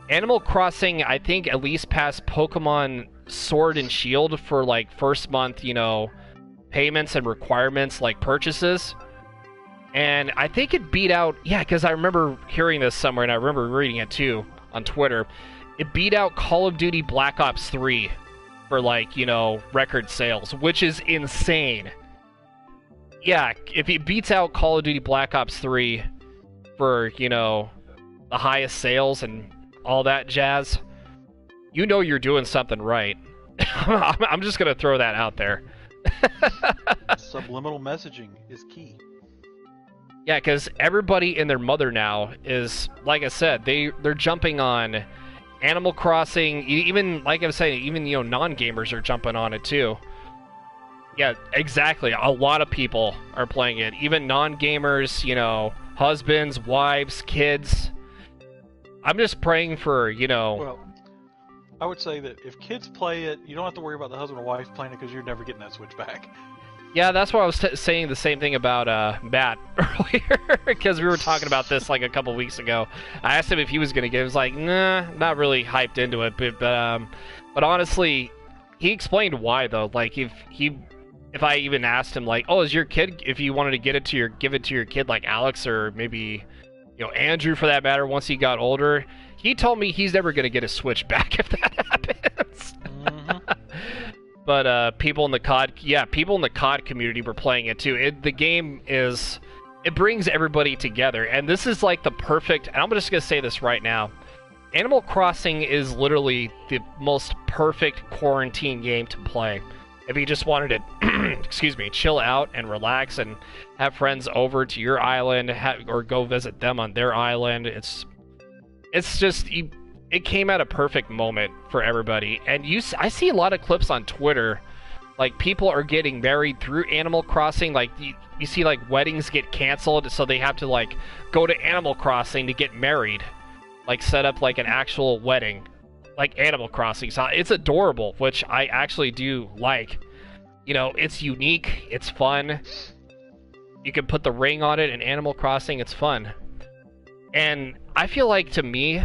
Animal Crossing, I think, at least passed Pokemon Sword and Shield for like first month, payments and requirements like purchases. And I think it beat out, yeah, because I remember hearing this somewhere, and I remember reading it too on Twitter. It beat out Call of Duty Black Ops 3 for like, record sales, which is insane. Yeah, if it beats out Call of Duty Black Ops 3 for, the highest sales and all that jazz, you're doing something right. I'm just going to throw that out there. Subliminal messaging is key. Yeah, because everybody and their mother now is, like I said, they're jumping on Animal Crossing. Even, like I was saying, even, non-gamers are jumping on it too. Yeah, exactly. A lot of people are playing it. Even non-gamers, husbands, wives, kids. I'm just praying for, Well, I would say that if kids play it, you don't have to worry about the husband or wife playing it because you're never getting that Switch back. Yeah, that's why I was saying the same thing about Matt earlier, because we were talking about this like a couple weeks ago. I asked him if he was going to get it. He was like, nah, not really hyped into it. But honestly, he explained why, though. Like, if I even asked him, like, oh, is your kid, if you wanted to give it to your kid, like Alex or maybe, Andrew for that matter, once he got older, he told me he's never going to get a Switch back if that happens. Mm-hmm. But people in the COD community were playing it too. The game is it brings everybody together, and this is like the perfect, and I'm just gonna say this right now, Animal Crossing is literally the most perfect quarantine game to play. If you just wanted to, excuse me, chill out and relax and have friends over to your island, or go visit them on their island, it's just, it came at a perfect moment for everybody. And I see a lot of clips on Twitter, like people are getting married through Animal Crossing. Like you see like weddings get canceled, so they have to like go to Animal Crossing to get married, like set up like an actual wedding, like Animal Crossing. So it's adorable, which I actually do like. You know, it's unique, it's fun. You can put the ring on it in Animal Crossing, it's fun. And I feel like, to me,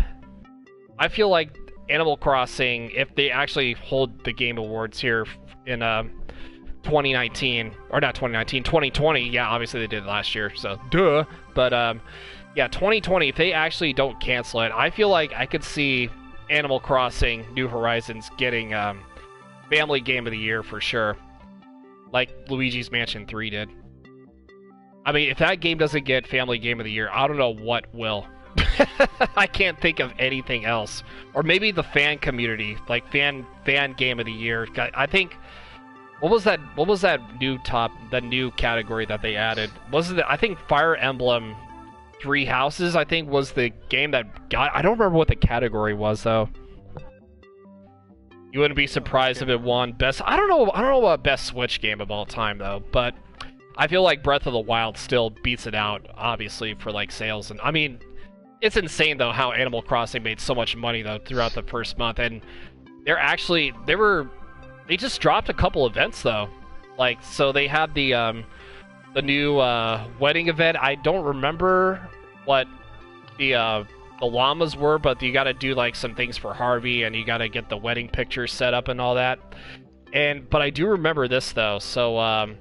Animal Crossing, if they actually hold the Game Awards here in 2019, or not 2019, 2020, yeah, obviously they did it last year, so duh. But yeah, 2020, if they actually don't cancel it, I feel like I could see Animal Crossing New Horizons getting Family Game of the Year for sure, like Luigi's Mansion 3 did. I mean, if that game doesn't get Family Game of the Year, I don't know what will. I can't think of anything else. Or maybe the fan community, like fan game of the year. I think, what was that new category that they added? I think Fire Emblem Three Houses, I think, was the game that got, I don't remember what the category was though. You wouldn't be surprised if it won best. I don't know about best Switch game of all time though, but I feel like Breath of the Wild still beats it out, obviously, for like sales. And I mean, it's insane though how Animal Crossing made so much money though throughout the first month, and they just dropped a couple events though. Like, so they had the new wedding event. I don't remember what the llamas were, but you got to do like some things for Harvey, and you got to get the wedding pictures set up and all that. But I do remember this though. So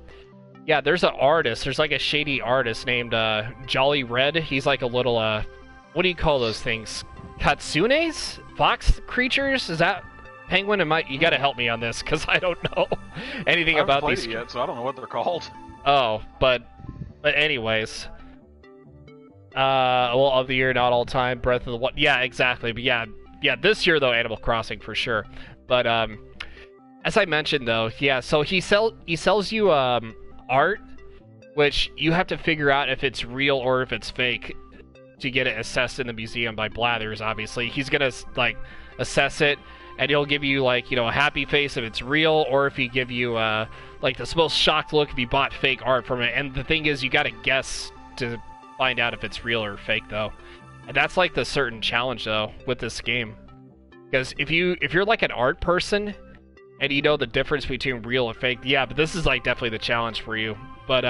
yeah, there's an artist. There's like a shady artist named Jolly Red. He's like a little what do you call those things? Katsunes? Fox creatures? Is that penguin? You got to help me on this because I don't know anything about these. I haven't played it yet, so I don't know what they're called. Oh, but anyways. Well, of the year, not all time. Breath of the Wild. Yeah, exactly. But yeah, this year though, Animal Crossing for sure. But as I mentioned though, yeah. So he sells you art, which you have to figure out if it's real or if it's fake to get it assessed in the museum by Blathers. Obviously, he's gonna like assess it, and he'll give you like, you know, a happy face if it's real, or if he give you like the most shocked look if you bought fake art from it. And the thing is, you gotta guess to find out if it's real or fake though, and that's like the certain challenge though with this game, because if you're like an art person and you know the difference between real and fake, yeah, but this is like definitely the challenge for you. But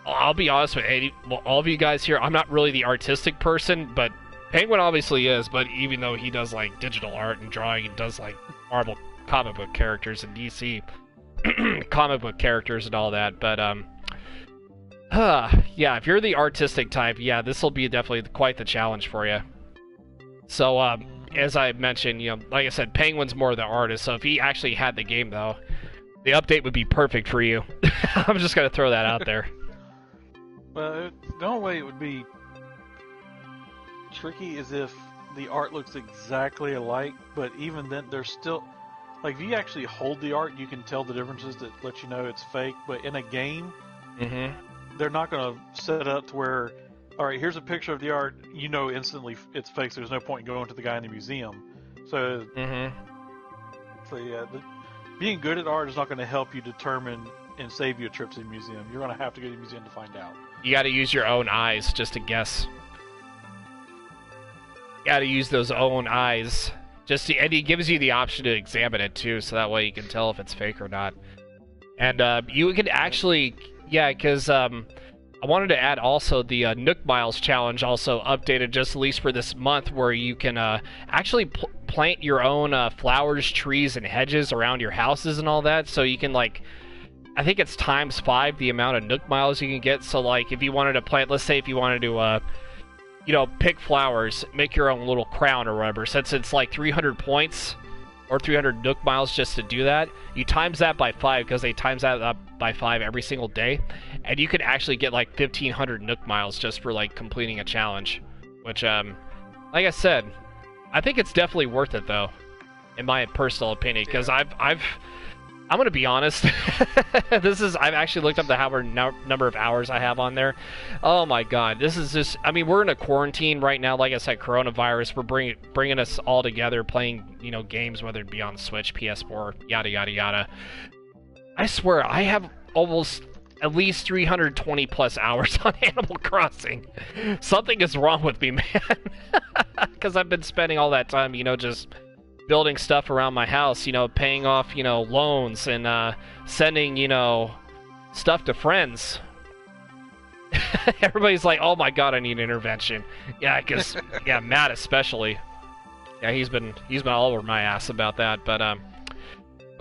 I'll be honest with all of you guys here, I'm not really the artistic person, but Penguin obviously is. But even though he does like digital art and drawing and does like Marvel comic book characters and DC comic book characters and all that, but yeah, if you're the artistic type, yeah, this will be definitely quite the challenge for you. So, as I mentioned, you know, like I said, Penguin's more the artist, so if he actually had the game, though, the update would be perfect for you. I'm just going to throw that out there. Well, the only way it would be tricky is if the art looks exactly alike, but even then, there's still... Like, if you actually hold the art, you can tell the differences that let you know it's fake, but in a game... Mm-hmm. They're not going to set it up to where, all right, here's a picture of the art, you know instantly it's fake, so there's no point in going to the guy in the museum. So, so yeah, being good at art is not going to help you determine and save you a trip to the museum. You're going to have to go to the museum to find out. You got to use your own eyes just to guess. You got to use those own eyes. And he gives you the option to examine it too, so that way you can tell if it's fake or not. And you can actually... Yeah, because I wanted to add also the Nook Miles challenge also updated just at least for this month, where you can actually plant your own flowers, trees, and hedges around your houses and all that. So you can, like, I think it's ×5 the amount of Nook Miles you can get. So, like, if you wanted to plant, let's say if you wanted to, you know, pick flowers, make your own little crown or whatever, since it's like 300 points or 300 Nook miles just to do that. You times that by 5 because they times that up by 5 every single day, and you could actually get like 1,500 Nook miles just for like completing a challenge. Which, like I said, I think it's definitely worth it though, in my personal opinion. Because I'm gonna be honest. I've actually looked up the number of hours I have on there. Oh my god, this is just. I mean, we're in a quarantine right now. Like I said, coronavirus. We're bringing us all together, playing games, whether it be on Switch, PS4, yada yada yada. I swear, I have almost at least 320 plus hours on Animal Crossing. Something is wrong with me, man. Because I've been spending all that time, just building stuff around my house, paying off, loans and sending, stuff to friends. Everybody's like, "Oh my god, I need intervention." Yeah, because Matt especially. Yeah, he's been all over my ass about that, but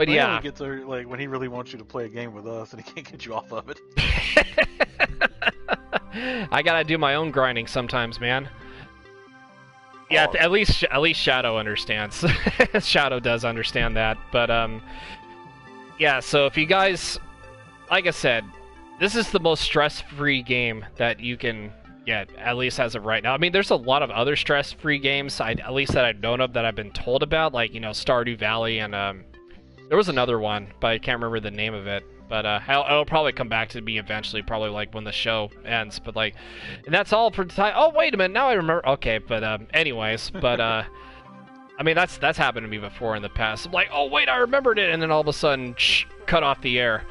yeah. He gets there, like when he really wants you to play a game with us, and he can't get you off of it. I gotta do my own grinding sometimes, man. Yeah, at least Shadow understands. Shadow does understand that, but yeah. So if you guys, like I said, this is the most stress-free game that you can get, at least as of right now. I mean, there's a lot of other stress-free games, at least that I've known of, that I've been told about, like Stardew Valley, and there was another one, but I can't remember the name of it. But it'll probably come back to me eventually, probably like when the show ends. But like, and that's all for time. Oh, wait a minute, now I remember. Okay, but anyways, but I mean that's happened to me before in the past. I'm like, oh wait, I remembered it, and then all of a sudden, cut off the air.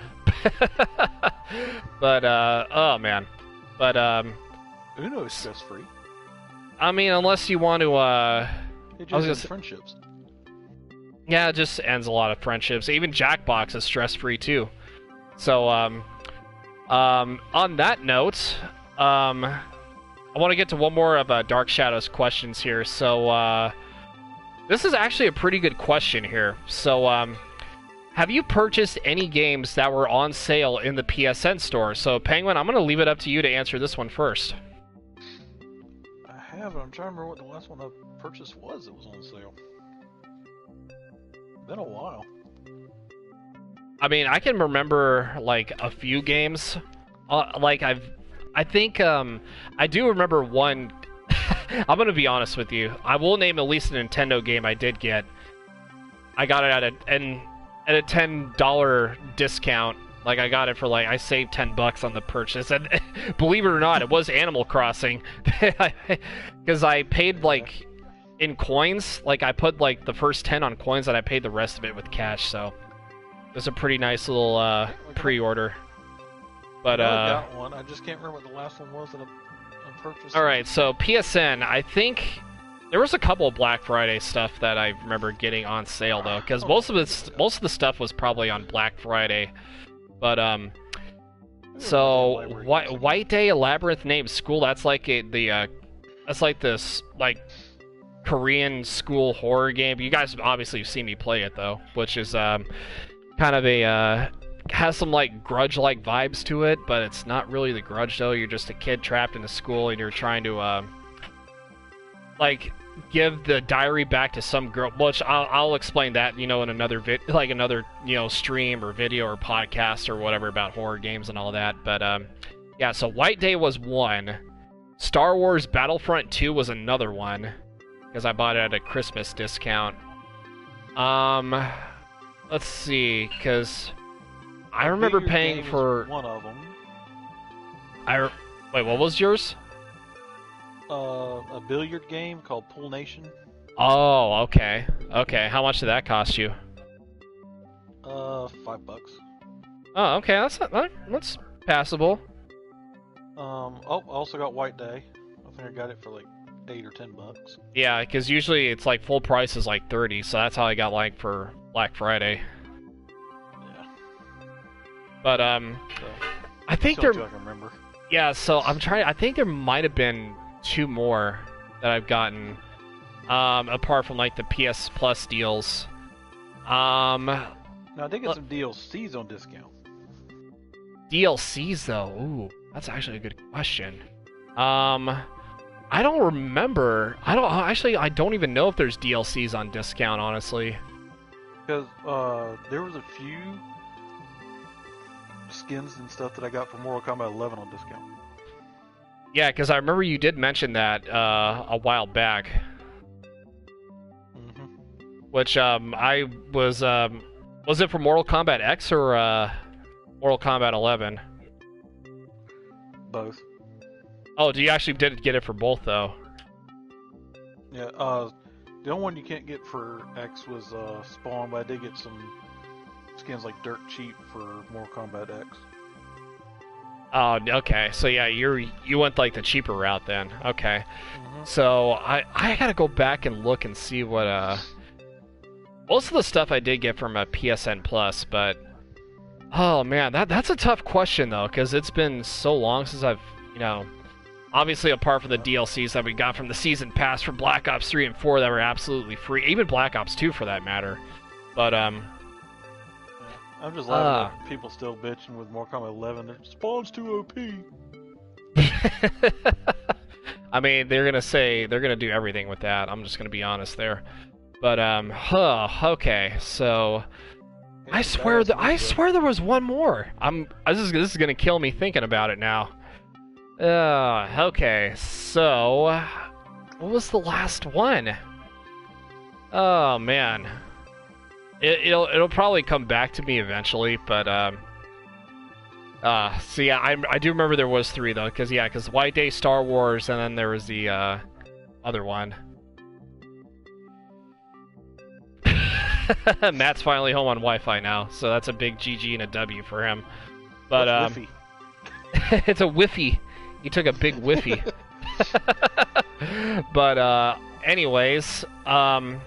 But oh man, but Uno is stress free. I mean, unless you want to It just ends friendships. Yeah, it just ends a lot of friendships. Even Jackbox is stress free too. So, on that note, I want to get to one more of Dark Shadow's questions here. So, this is actually a pretty good question here. So, have you purchased any games that were on sale in the PSN store? So, Penguin, I'm going to leave it up to you to answer this one first. I have, I'm trying to remember what the last one I purchased was that was on sale. Been a while. I mean, I can remember like a few games. I think I do remember one. I'm gonna be honest with you. I will name at least a Nintendo game I did get. I got it at a $10 discount. Like I got it for I saved $10 on the purchase, and believe it or not, it was Animal Crossing, because I paid in coins. Like I put the first 10 on coins, and I paid the rest of it with cash. So. It was a pretty nice little pre-order, but I got one. I just can't remember what the last one was that I purchased. All right, so PSN. I think there was a couple of Black Friday stuff that I remember getting on sale though, because most of the stuff was probably on Black Friday. But so White Day, Labyrinth Named School. That's like that's like this Korean school horror game. You guys obviously have seen me play it though, which is kind of has some Grudge-like vibes to it, but it's not really the Grudge though. You're just a kid trapped in a school, and you're trying to give the diary back to some girl. Which I'll explain that in another another stream or video or podcast or whatever about horror games and all that. But yeah, so White Day was one. Star Wars Battlefront 2 was another one, because I bought it at a Christmas discount. Let's see, because I remember paying for one of them. Wait, what was yours? A billiard game called Pool Nation. Oh, okay. Okay, how much did that cost you? $5. Oh, okay, that's passable. Oh, I also got White Day. I think I got it for $8 or $10. Yeah, because usually it's full price is 30, so that's how I got for Black Friday. Yeah. But So, I think I there. can remember. Yeah, so I'm trying. I think there might have been 2 more that I've gotten, apart from the PS Plus deals. Now I did get some DLCs on discount. DLCs though, ooh, that's actually a good question. I don't remember. I don't even know if there's DLCs on discount, honestly. Because there was a few skins and stuff that I got from Mortal Kombat 11 on discount. Yeah, because I remember you did mention that a while back. Which I was it for Mortal Kombat X or Mortal Kombat 11? Both. Oh, you actually did get it for both though? Yeah. The only one you can't get for X was Spawn, but I did get some skins like dirt cheap for Mortal Kombat X. Oh, okay. So yeah, you went like the cheaper route then. Okay. So I gotta go back and look and see what most of the stuff I did get from a PSN Plus, but oh man, that's a tough question though, because it's been so long since I've, obviously apart from the DLCs that we got from the season pass for Black Ops 3 and 4 that were absolutely free, even Black Ops 2 for that matter. But I'm just laughing at people still bitching with Mortal Kombat 11. Their Spawn's too OP. I mean, they're gonna do everything with that. I'm just gonna be honest there. But okay, so I swear there was one more. This is gonna kill me thinking about it now. Okay, so what was the last one? Oh man, it'll probably come back to me eventually, but so yeah, I do remember there was 3 though, because White Day, Star Wars, and then there was the other one. Matt's finally home on Wi-Fi now, so that's a big GG and a W for him. But it's a whiffy. He took a big whiffy. But anyways, well,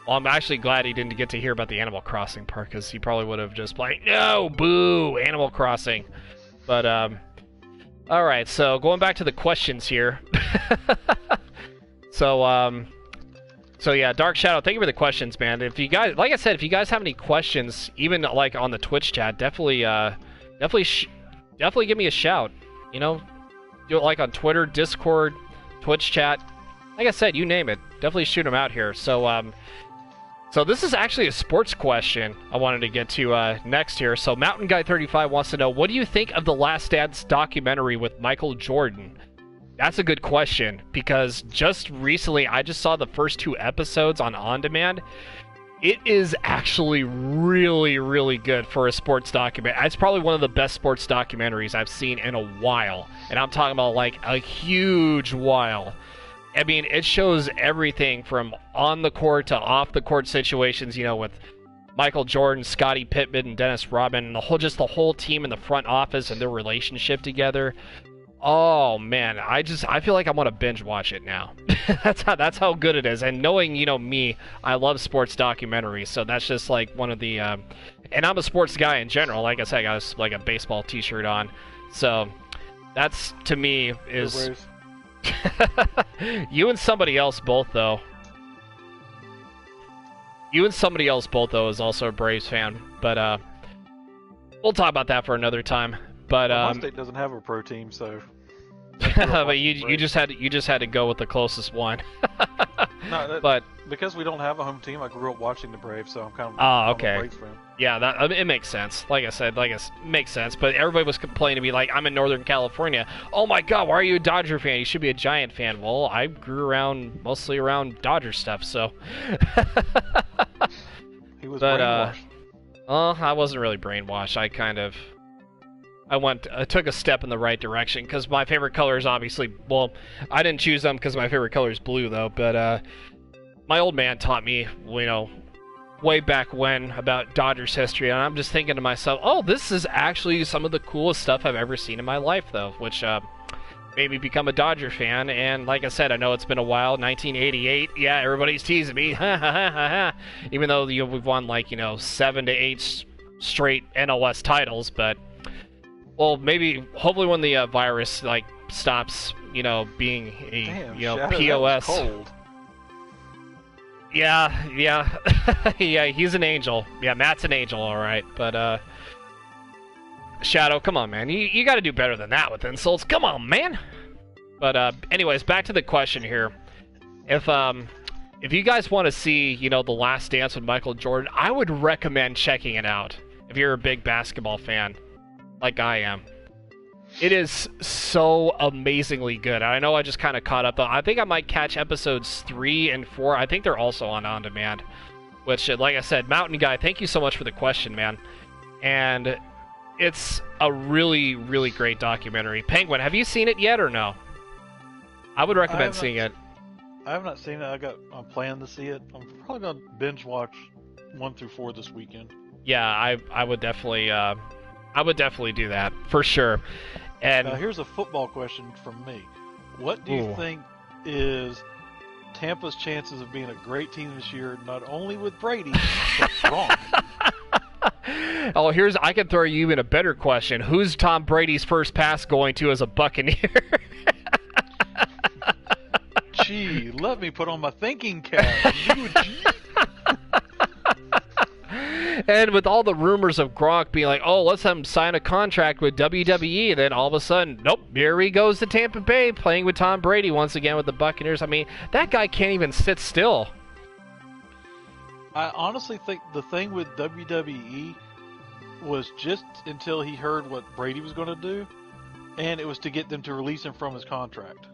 I'm actually glad he didn't get to hear about the Animal Crossing part, because he probably would have just like, no, boo, Animal Crossing. But all right, so going back to the questions here. So yeah, Dark Shadow, thank you for the questions, man. If you guys, like I said, if you guys have any questions, even like on the Twitch chat, definitely give me a shout. Do it like on Twitter, Discord, Twitch chat. Like I said, you name it. Definitely shoot them out here. So so this is actually a sports question I wanted to get to next here. So Mountain Guy 35 wants to know, what do you think of the Last Dance documentary with Michael Jordan? That's a good question, because just recently I just saw the first 2 episodes on demand. It is actually really, really good for a sports documentary. It's probably one of the best sports documentaries I've seen in a while. And I'm talking about like a huge while. I mean, it shows everything from on the court to off the court situations, with Michael Jordan, Scottie Pippen, and Dennis Rodman, and the whole team in the front office and their relationship together. Oh man, I feel like I want to binge watch it now. that's how good it is. And knowing, me, I love sports documentaries, so that's just like one of the and I'm a sports guy in general. Like I said, I got like a baseball t-shirt on. So that's, to me, is you and somebody else both though. You and somebody else both though is also a Braves fan, but we'll talk about that for another time. But my state doesn't have a pro team, so. But you just had to go with the closest one. No, but because we don't have a home team, I grew up watching the Braves, so I'm kind of a Braves fan. Yeah, it makes sense. Like I said, it makes sense. But everybody was complaining to me like, I'm in Northern California. Oh my God, why are you a Dodger fan? You should be a Giant fan. Well, I grew mostly around Dodger stuff, so. He was brainwashed. I wasn't really brainwashed. I took a step in the right direction, because my favorite color is obviously, well, I didn't choose them because my favorite color is blue though, but my old man taught me, way back when, about Dodgers history, and I'm just thinking to myself, oh, this is actually some of the coolest stuff I've ever seen in my life though, which made me become a Dodger fan. And like I said, I know it's been a while, 1988, yeah, everybody's teasing me, even though we've won 7 to 8 straight NLS titles, but well, hopefully when the virus stops, being a Shadow, POS. Cold. Yeah, yeah, he's an angel. Yeah, Matt's an angel, all right. But Shadow, come on, man, you got to do better than that with insults. Come on, man. But anyways, back to the question here. If if you guys want to see, The Last Dance with Michael Jordan, I would recommend checking it out if you're a big basketball fan, like I am. It is so amazingly good. I know I just kind of caught up. I think I might catch episodes 3 and 4. I think they're also on demand. Which, like I said, Mountain Guy, thank you so much for the question, man. And it's a really, really great documentary. Penguin, have you seen it yet or no? I would recommend seeing it. I have not seen it. I'm planning to see it. I'm probably gonna binge watch 1 through 4 this weekend. Yeah, I would definitely do that for sure. And now, here's a football question from me. What do you think is Tampa's chances of being a great team this year, not only with Brady, but Gronk? Oh, I can throw you in a better question. Who's Tom Brady's first pass going to as a Buccaneer? Gee, let me put on my thinking cap. And with all the rumors of Gronk being like, oh, let's have him sign a contract with WWE, and then all of a sudden, nope, here he goes to Tampa Bay playing with Tom Brady once again with the Buccaneers. I mean, that guy can't even sit still. I honestly think the thing with WWE was just until he heard what Brady was going to do, and it was to get them to release him from his contract.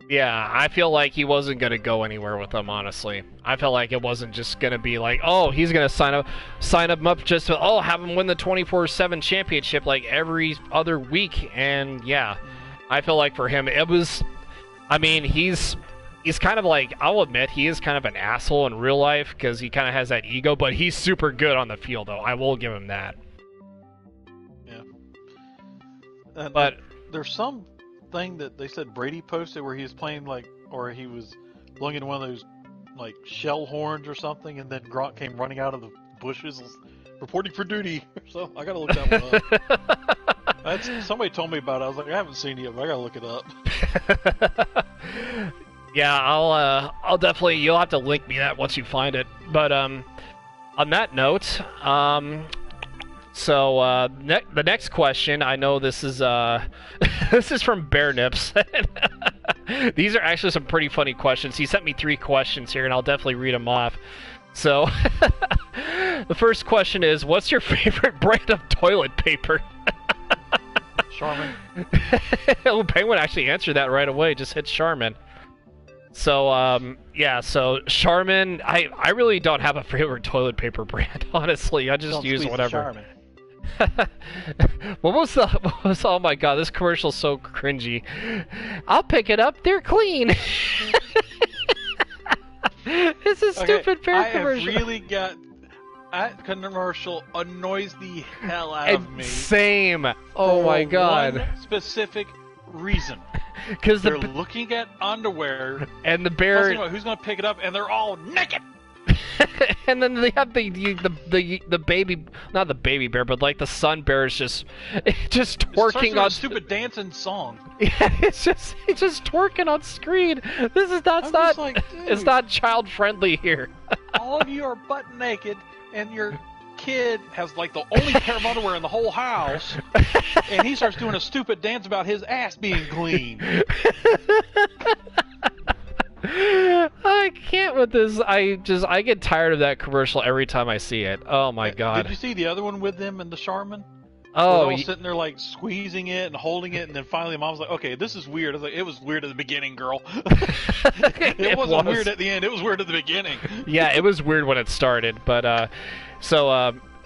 Yeah, I feel like he wasn't going to go anywhere with them, honestly. I felt like it wasn't just going to be like, oh, he's going to sign him up just to, have him win the 24/7 championship like every other week. And yeah, I feel like for him, it was, he's kind of like, I'll admit, he is kind of an asshole in real life because he kind of has that ego, but he's super good on the field, though. I will give him that. Yeah. But there's some thing that they said Brady posted where he was playing or he was blowing into one of those shell horns or something, and then Gronk came running out of the bushes reporting for duty. So I gotta look that one up. Somebody told me about it. I was like, I haven't seen it yet, but I gotta look it up. Yeah, I'll definitely, you'll have to link me that once you find it. But on that note, so the next question, I know this is this is from Bear Nips. These are actually some pretty funny questions. He sent me 3 questions here, and I'll definitely read them off. So the first question is, what's your favorite brand of toilet paper? Charmin. Oh, Penguin actually answered that right away. Just hit Charmin. So, yeah, so Charmin, I really don't have a favorite toilet paper brand, honestly. I just use whatever. What was oh my god, this commercial's so cringy. I'll pick it up, they're clean. It's a stupid bear commercial. I have really got, that commercial annoys the hell out of me. Same. Oh my god. One specific reason. Because they're looking at underwear, and the bear. Who's going to pick it up? And they're all naked. And then they have the baby, not the baby bear, but like the sun bear is just twerking on a stupid dancing song. Yeah, it's just twerking on screen. It's not child friendly here. All of you are butt naked, and your kid has the only pair of underwear in the whole house, and he starts doing a stupid dance about his ass being clean. I can't with this. I get tired of that commercial every time I see it. Oh my god. Did you see the other one with them and the Charmin? Oh, they're all sitting there squeezing it and holding it, and then finally Mom's like, okay, this is weird. I was like, it was weird at the beginning, girl. It wasn't weird at the end, it was weird at the beginning. Yeah, it was weird when it started, but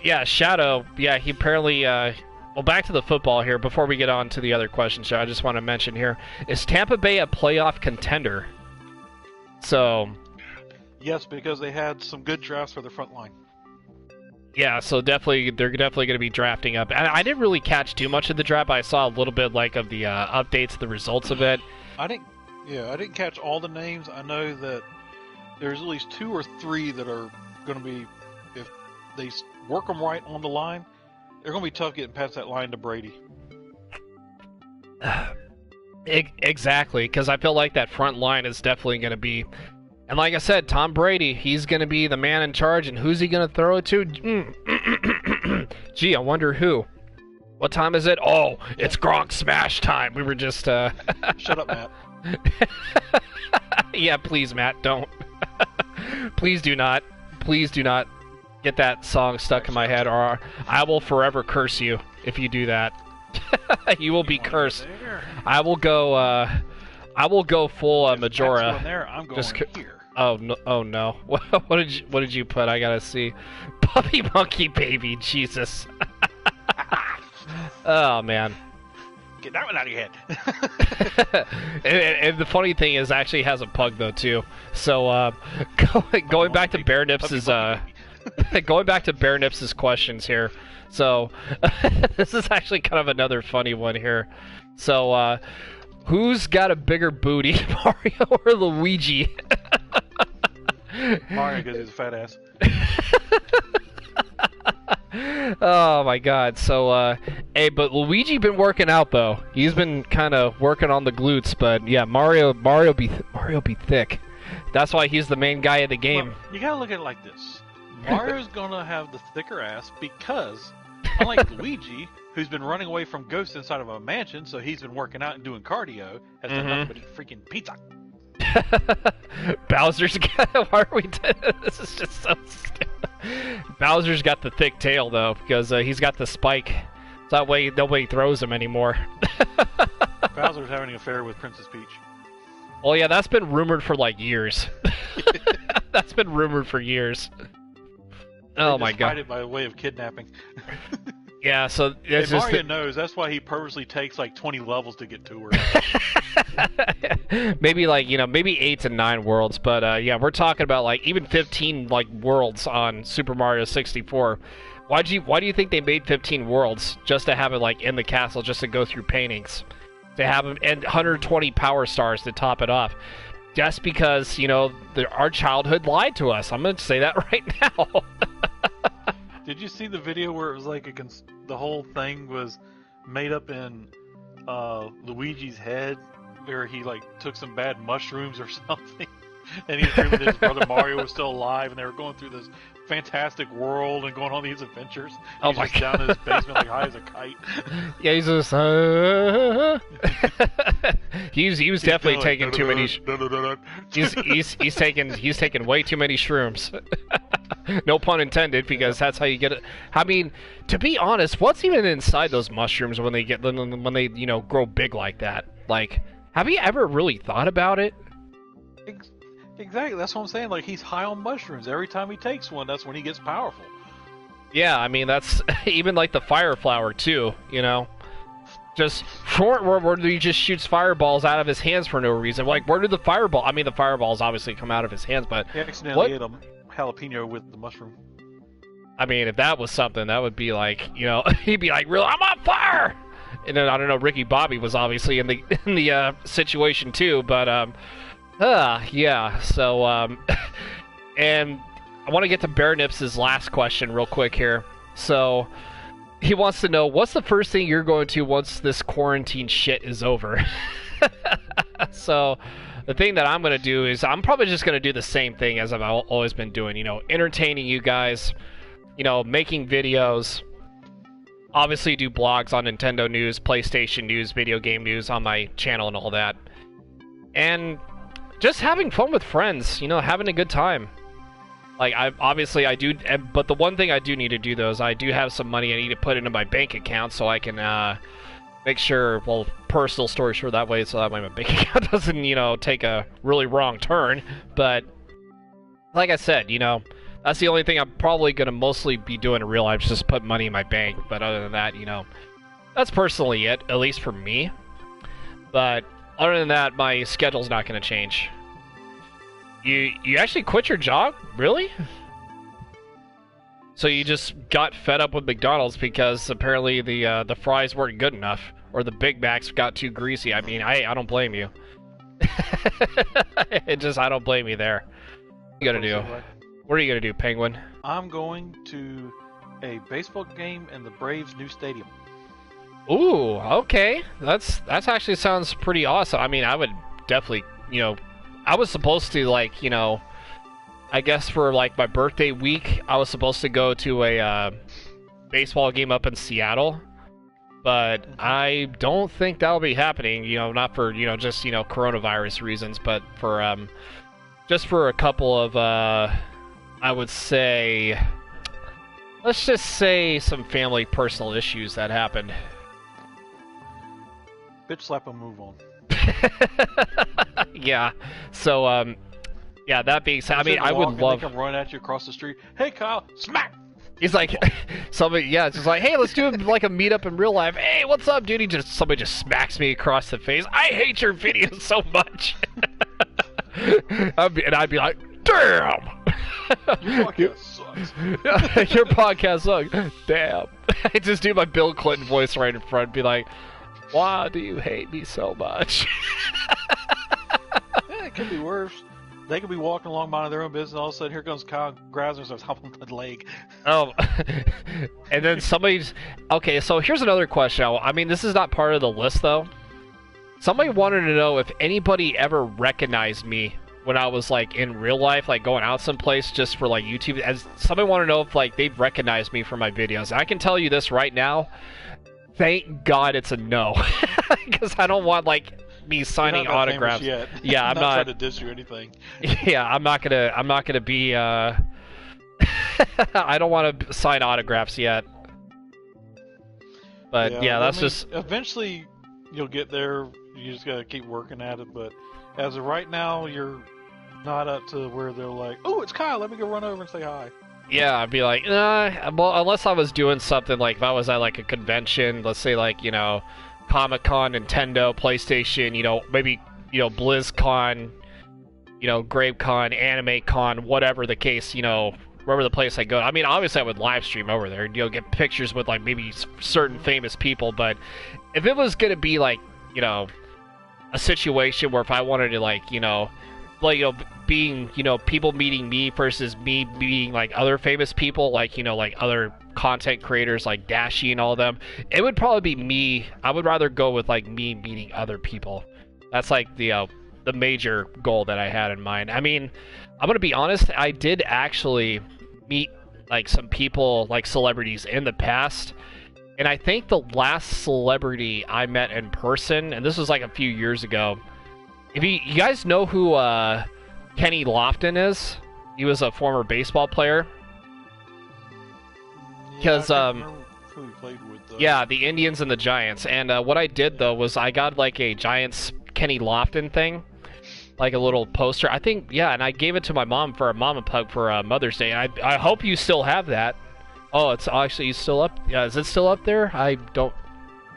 yeah, Shadow, yeah, he apparently well, back to the football here before we get on to the other questions. I just want to mention here, is Tampa Bay a playoff contender? So, yes, because they had some good drafts for their front line. Yeah, so they're definitely going to be drafting up. And I didn't really catch too much of the draft. I saw a little bit of the updates, the results of it. I didn't catch all the names. I know that there's at least 2 or 3 that are going to be, if they work them right on the line, they're going to be tough getting past that line to Brady. Exactly, because I feel like that front line is definitely going to be, and like I said, Tom Brady, he's going to be the man in charge, and who's he going to throw it to? Gee, I wonder who. What time is it? Oh, it's Gronk smash time. We were just... Shut up, Matt. Yeah, please, Matt, don't. Please do not. Please do not get that song stuck in my head, or I will forever curse you if you do that. You will be cursed. I will go full Majora. That's there, I'm going here. Oh no! Oh no! What did you put? I gotta see. Puppy Monkey Baby. Jesus. Oh man. Get that one out of your head. and the funny thing is, it actually has a pug though too. So going back to Bear Nips's going back to Bear Nips's questions here. So this is actually kind of another funny one here. So who's got a bigger booty, Mario or Luigi? Mario, because he's a fat ass. Oh my god. So hey, but Luigi been working out though. He's been kind of working on the glutes, but yeah, Mario be thick. That's why he's the main guy of the game. Well, you gotta look at it like this. Mario's gonna have the thicker ass because, unlike Luigi, who's been running away from ghosts inside of a mansion, so he's been working out and doing cardio, has done nothing but eat freaking pizza. Bowser's got. Why are we? This is just so stupid. Bowser's got the thick tail though, because he's got the spike. So that way nobody throws him anymore. Bowser's having an affair with Princess Peach. Well, yeah, that's been rumored for like years. That's been rumored for years. Oh my god! It by way of kidnapping. Yeah, so it's just Mario knows that's why he purposely takes like 20 levels to get to her. Maybe like maybe 8 to 9 worlds, but yeah, we're talking about like even 15 like worlds on Super Mario 64. Why do you think they made 15 worlds just to have it like in the castle, just to go through paintings, to have them, and 120 power stars to top it off? Just because our childhood lied to us. I'm gonna say that right now. Did you see the video where it was like the whole thing was made up in Luigi's head, where he like took some bad mushrooms or something, and he was dreaming that his brother Mario was still alive, and they were going through this fantastic world and going on these adventures. Oh my god! Down in his basement, like high as a kite. Yeah, he's just. He was definitely taking too many. He's taking way too many shrooms. No pun intended, because that's how you get it. I mean, to be honest, what's even inside those mushrooms when they grow big like that? Like, have you ever really thought about it? Exactly, that's what I'm saying. Like, he's high on mushrooms. Every time he takes one, that's when he gets powerful. Yeah, I mean, that's even like the fire flower too. Just short where he just shoots fireballs out of his hands for no reason. Like, where did the fireball? I mean, the fireballs obviously come out of his hands, but he accidentally ate a jalapeno with the mushroom. I mean, if that was something, that would be like, he'd be like, "Real, I'm on fire!" And then I don't know, Ricky Bobby was obviously in the situation too, but yeah. So and I want to get to Bear Nips's last question real quick here. So he wants to know, what's the first thing you're going to once this quarantine shit is over? So the thing that I'm going to do is I'm probably just going to do the same thing as I've always been doing, entertaining you guys, making videos, obviously do blogs on Nintendo news, PlayStation news, video game news on my channel and all that. And just having fun with friends, having a good time. Like, I do, but the one thing I do need to do, though, is I do have some money I need to put into my bank account so I can make sure, well, personal story sure that way, so that way my bank account doesn't, take a really wrong turn. But, like I said, that's the only thing I'm probably going to mostly be doing in real life, just put money in my bank. But other than that, that's personally it, at least for me. But other than that, my schedule's not going to change. You actually quit your job? Really? So you just got fed up with McDonald's because apparently the fries weren't good enough, or the Big Macs got too greasy. I mean, I don't blame you. I don't blame you there. What are you gonna do? What are you gonna do, Penguin? I'm going to a baseball game in the Braves' new stadium. Ooh, okay. That actually sounds pretty awesome. I mean, I would definitely, I was supposed to, like, I guess for, like, my birthday week, I was supposed to go to a baseball game up in Seattle, but I don't think that'll be happening, not for, just, coronavirus reasons, but for, just for a couple of, I would say, let's just say some family personal issues that happened. Bitch slap and move on. Yeah. So, yeah, that being said, I mean, I would love... They come run at you across the street. Hey, Kyle, smack! He's like, somebody, yeah, it's just like, hey, let's do like a meetup in real life. Hey, what's up, dude? Somebody just smacks me across the face. I hate your videos so much. I'd be like, damn! Your podcast sucks. Your podcast sucks. Damn. I just do my Bill Clinton voice right in front and be like, why do you hate me so much? Yeah, it could be worse. They could be walking along minding their own business, and all of a sudden here comes Kyle, grabs her and starts humping the leg. Oh, and then somebody's... Okay, so here's another question. I mean, this is not part of the list, though. Somebody wanted to know if anybody ever recognized me when I was, like, in real life, like, going out someplace just for, like, YouTube. As somebody wanted to know if, like, they've recognized me from my videos. And I can tell you this right now. Thank God it's a no. Because I don't want, like... me signing autographs. Yet. Yeah, I'm not trying to diss you or anything. Yeah, I'm not gonna be I don't want to sign autographs yet. But yeah, that's just eventually you'll get there. You just gotta keep working at it. But as of right now, you're not up to where they're like, "Oh, it's Kyle. Let me go run over and say hi." Yeah, I'd be like, well, unless I was doing something like if I was at like a convention, let's say like Comic-Con, Nintendo, PlayStation, maybe, BlizzCon, GraveCon, AnimeCon, whatever the case, wherever the place I go. I mean, obviously I would live stream over there, get pictures with, like, maybe certain famous people, but if it was gonna be, like, a situation where if I wanted to, like, being, people meeting me versus me meeting, like, other famous people, like, like, other content creators like Dashi and all of them, it would probably be me. I would rather go with like me meeting other people. That's like the major goal that I had in mind. I mean, I'm gonna be honest, I did actually meet like some people, like celebrities in the past, and I think the last celebrity I met in person, and this was like a few years ago. If you guys know who Kenny Lofton is, he was a former baseball player. Because who he played with, yeah, the Indians and the Giants. And what I did though was I got like a Giants Kenny Lofton thing, like a little poster. I think, yeah, and I gave it to my mom for a mama pug for Mother's Day. And I hope you still have that. Oh, it's actually still up. Yeah, is it still up there? I don't.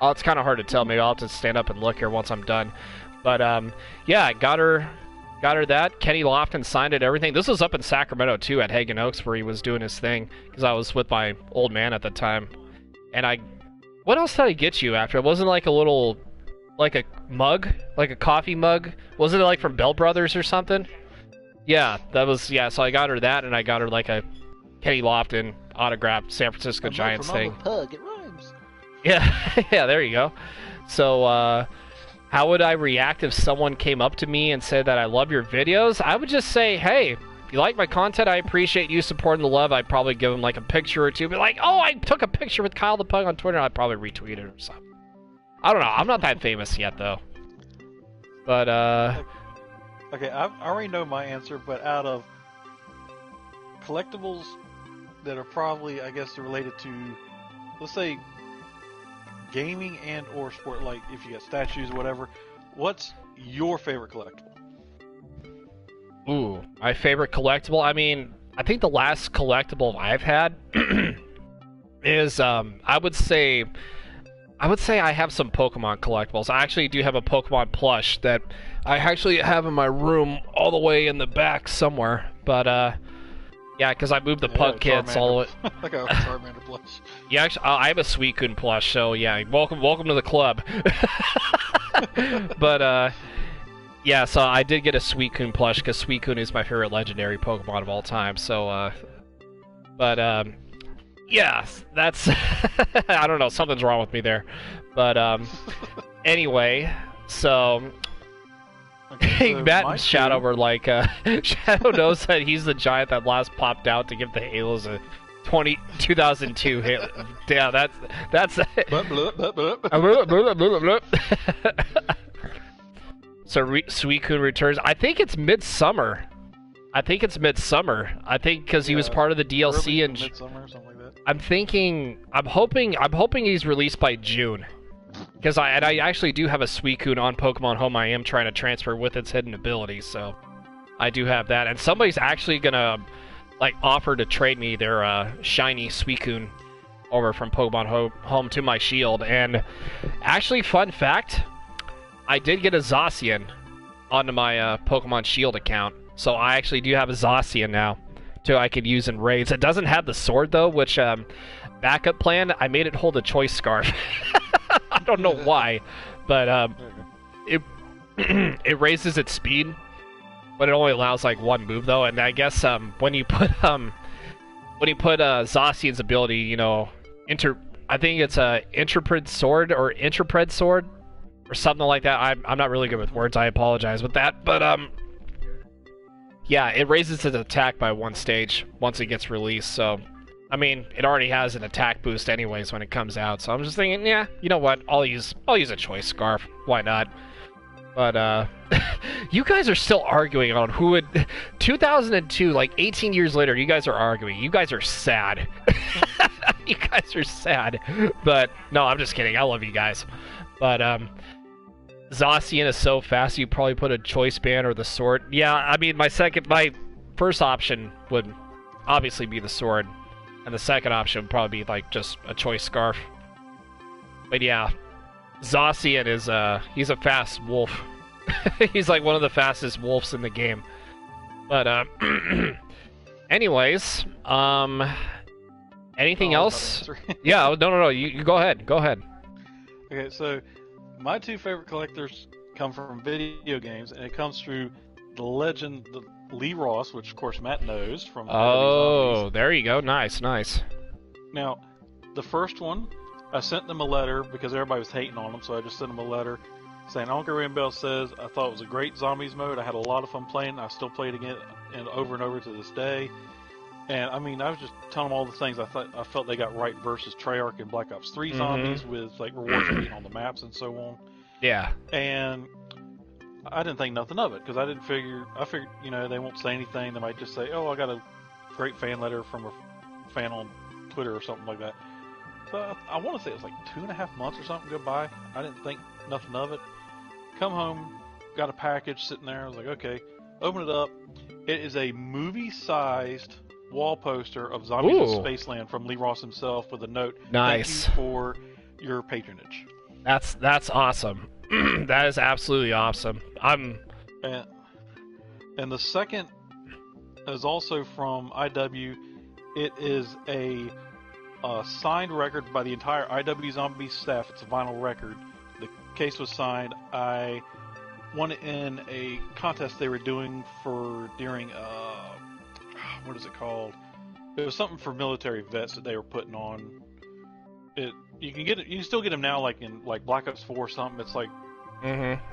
Oh, it's kind of hard to tell. Maybe I'll have to stand up and look here once I'm done. But yeah, I got her that. Kenny Lofton signed it, everything. This was up in Sacramento too, at Hagen Oaks, where he was doing his thing, because I was with my old man at the time. And what else did I get you after? It wasn't like a little, like a mug, like a coffee mug. Wasn't it like from Bell Brothers or something? Yeah, that was, yeah. So I got her that, and I got her like a Kenny Lofton autographed San Francisco Giants thing. Pug, it rhymes. Yeah, yeah. There you go. So. How would I react if someone came up to me and said that I love your videos? I would just say, hey, if you like my content, I appreciate you supporting the love. I'd probably give them like a picture or two. Be like, oh, I took a picture with Kyle the Pug on Twitter. I'd probably retweet it or something. I don't know. I'm not that famous yet, though. But, Okay, I already know my answer, but out of collectibles that are probably, I guess, related to, let's say, gaming and or sport, like if you got statues or whatever, what's your favorite collectible? Ooh, my favorite collectible? I mean, I think the last collectible I've had is, I would say I have some Pokemon collectibles. I actually do have a Pokemon plush that I actually have in my room all the way in the back somewhere, but, yeah, because I moved the Pug Kids all the way. Like a Charmander plush. Yeah, actually, I have a Suicune plush, so yeah, welcome to the club. But yeah, so I did get a Suicune plush because Suicune is my favorite legendary Pokemon of all time. So, but yeah, that's I don't know, something's wrong with me there. But anyway, so. Okay, Matt and Shadow were like, Shadow knows that he's the giant that last popped out to give the Halos a 2002 Halo. Yeah, that's So Suicune returns. I think it's midsummer. I think it's midsummer. I think because he was part of the DLC and midsummer or something like that. I'm hoping he's released by June. Because I actually do have a Suicune on Pokemon Home I am trying to transfer with its hidden abilities, so I do have that. And somebody's actually gonna like offer to trade me their shiny Suicune over from Pokemon Home to my Shield. And actually, fun fact, I did get a Zacian onto my Pokemon Shield account. So I actually do have a Zacian now, so I could use in raids. It doesn't have the sword though, which backup plan, I made it hold a choice scarf. I don't know why, but it it raises its speed, but it only allows like one move though. And I guess when you put Zacian's ability, you know, I think it's a Intrepid Sword or something like that. I'm not really good with words. I apologize with that, but yeah, it raises its attack by one stage once it gets released. So, I mean, it already has an attack boost anyways when it comes out. So I'm just thinking, yeah, you know what? I'll use a choice scarf. Why not? But you guys are still arguing on who would 2002, like 18 years later, you guys are arguing. You guys are sad. You guys are sad. But no, I'm just kidding. I love you guys. But Zacian is so fast, you probably put a choice band or the sword. Yeah, I mean, my first option would obviously be the sword, and the second option would probably be like just a choice scarf. But yeah, Zacian is he's a fast wolf. He's like one of the fastest wolves in the game. But anyways, anything else? Yeah, no. You go ahead. Go ahead. Okay, so my two favorite collectors come from video games, and it comes through the legend, the Lee Ross, which of course Matt knows from. Oh, there you go. Nice. Now, the first one, I sent them a letter because everybody was hating on them, so I just sent them a letter saying, "I don't care what anybody else says. I thought it was a great zombies mode. I had a lot of fun playing. I still play it again and over to this day." And I mean, I was just telling them all the things I felt they got right versus Treyarch and Black Ops 3 zombies with like rewards for being on the maps and so on. Yeah. And I didn't think nothing of it because I figured, you know, they won't say anything. They might just say, "Oh, I got a great fan letter from a fan on Twitter," or something like that. So I want to say it was like 2.5 months or something go by. I didn't think nothing of it. Come home, got a package sitting there. I was like, okay, open it up. It is a movie-sized wall poster of Zombies in Spaceland from Lee Ross himself with a note. Nice. Thank you for your patronage. That's awesome. That is absolutely awesome. And the second is also from IW. It is a signed record by the entire IW Zombie staff. It's a vinyl record. The case was signed. I won it in a contest they were doing during what is it called? It was something for military vets that they were putting on. You can still get them now, like in like Black Ops 4 or something. It's like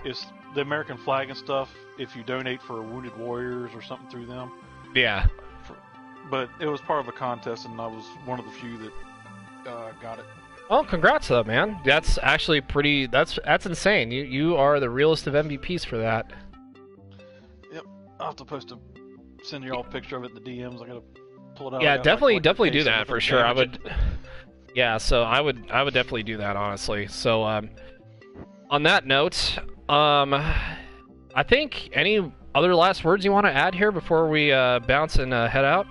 it's the American flag and stuff. If you donate for Wounded Warriors or something through them. Yeah. But it was part of a contest, and I was one of the few that got it. Well, congrats though, man. That's actually pretty. That's insane. You are the realest of MVPs for that. Yep. I'll have to send you all a picture of it in the DMs. I gotta pull it out. Yeah, definitely do that for sure. I would. Yeah, so I would definitely do that, honestly. So on that note, I think any other last words you want to add here before we bounce and head out?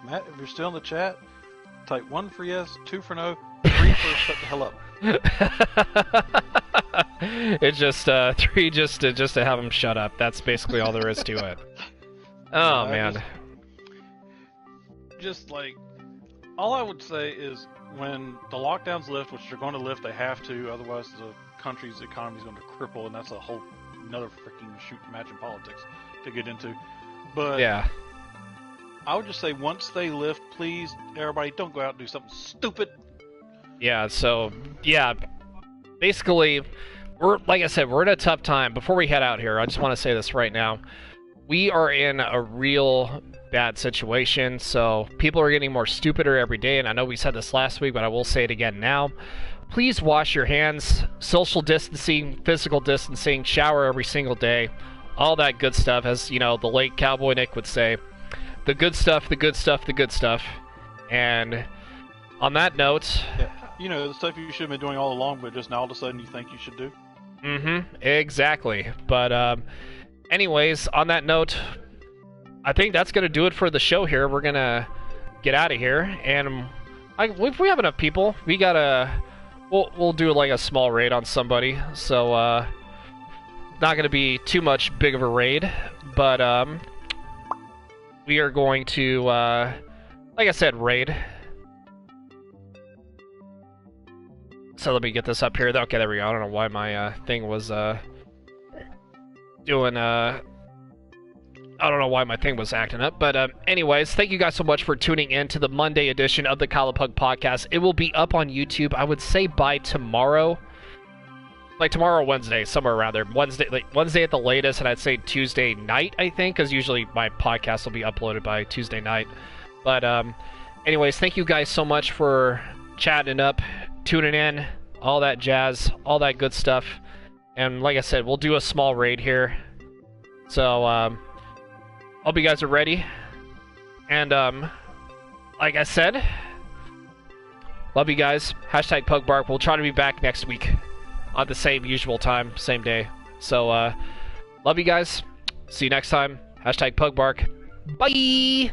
Matt, if you're still in the chat, type 1 for yes, 2 for no, 3 for shut the hell up. It's just 3 just to have him shut up. That's basically all there is to it. Oh man. Just like all I would say is when the lockdowns lift, which they're going to lift, they have to, otherwise the country's economy is going to cripple, and that's a whole another freaking match in politics to get into. But yeah, I would just say once they lift, please, everybody, don't go out and do something stupid. Yeah, so, yeah, basically, like I said, we're in a tough time. Before we head out here, I just want to say this right now. We are in a real bad situation, so people are getting more stupider every day, and I know we said this last week, but I will say it again now. Please wash your hands, social distancing, physical distancing, shower every single day, all that good stuff, as you know, the late Cowboy Nick would say. The good stuff, the good stuff, the good stuff. And on that note... Yeah. You know, the stuff you should have been doing all along, but just now all of a sudden you think you should do. Exactly. But anyways, on that note, I think that's going to do it for the show here. We're going to get out of here. And if we have enough people, we got to... We'll do like a small raid on somebody. So, not going to be too much big of a raid. But, we are going to, like I said, raid. So let me get this up here. Okay, there we go. I don't know why my thing was doing... I don't know why my thing was acting up. But anyways, thank you guys so much for tuning in to the Monday edition of the Collapug Podcast. It will be up on YouTube, I would say, by tomorrow. Like tomorrow or Wednesday, somewhere around there. Wednesday at the latest, and I'd say Tuesday night, I think, because usually my podcast will be uploaded by Tuesday night. But anyways, thank you guys so much for chatting up, tuning in, all that jazz, all that good stuff. And like I said, we'll do a small raid here. So, hope you guys are ready. And, like I said, love you guys. Hashtag PugBark. We'll try to be back next week on the same usual time, same day. So, love you guys. See you next time. Hashtag PugBark. Bye!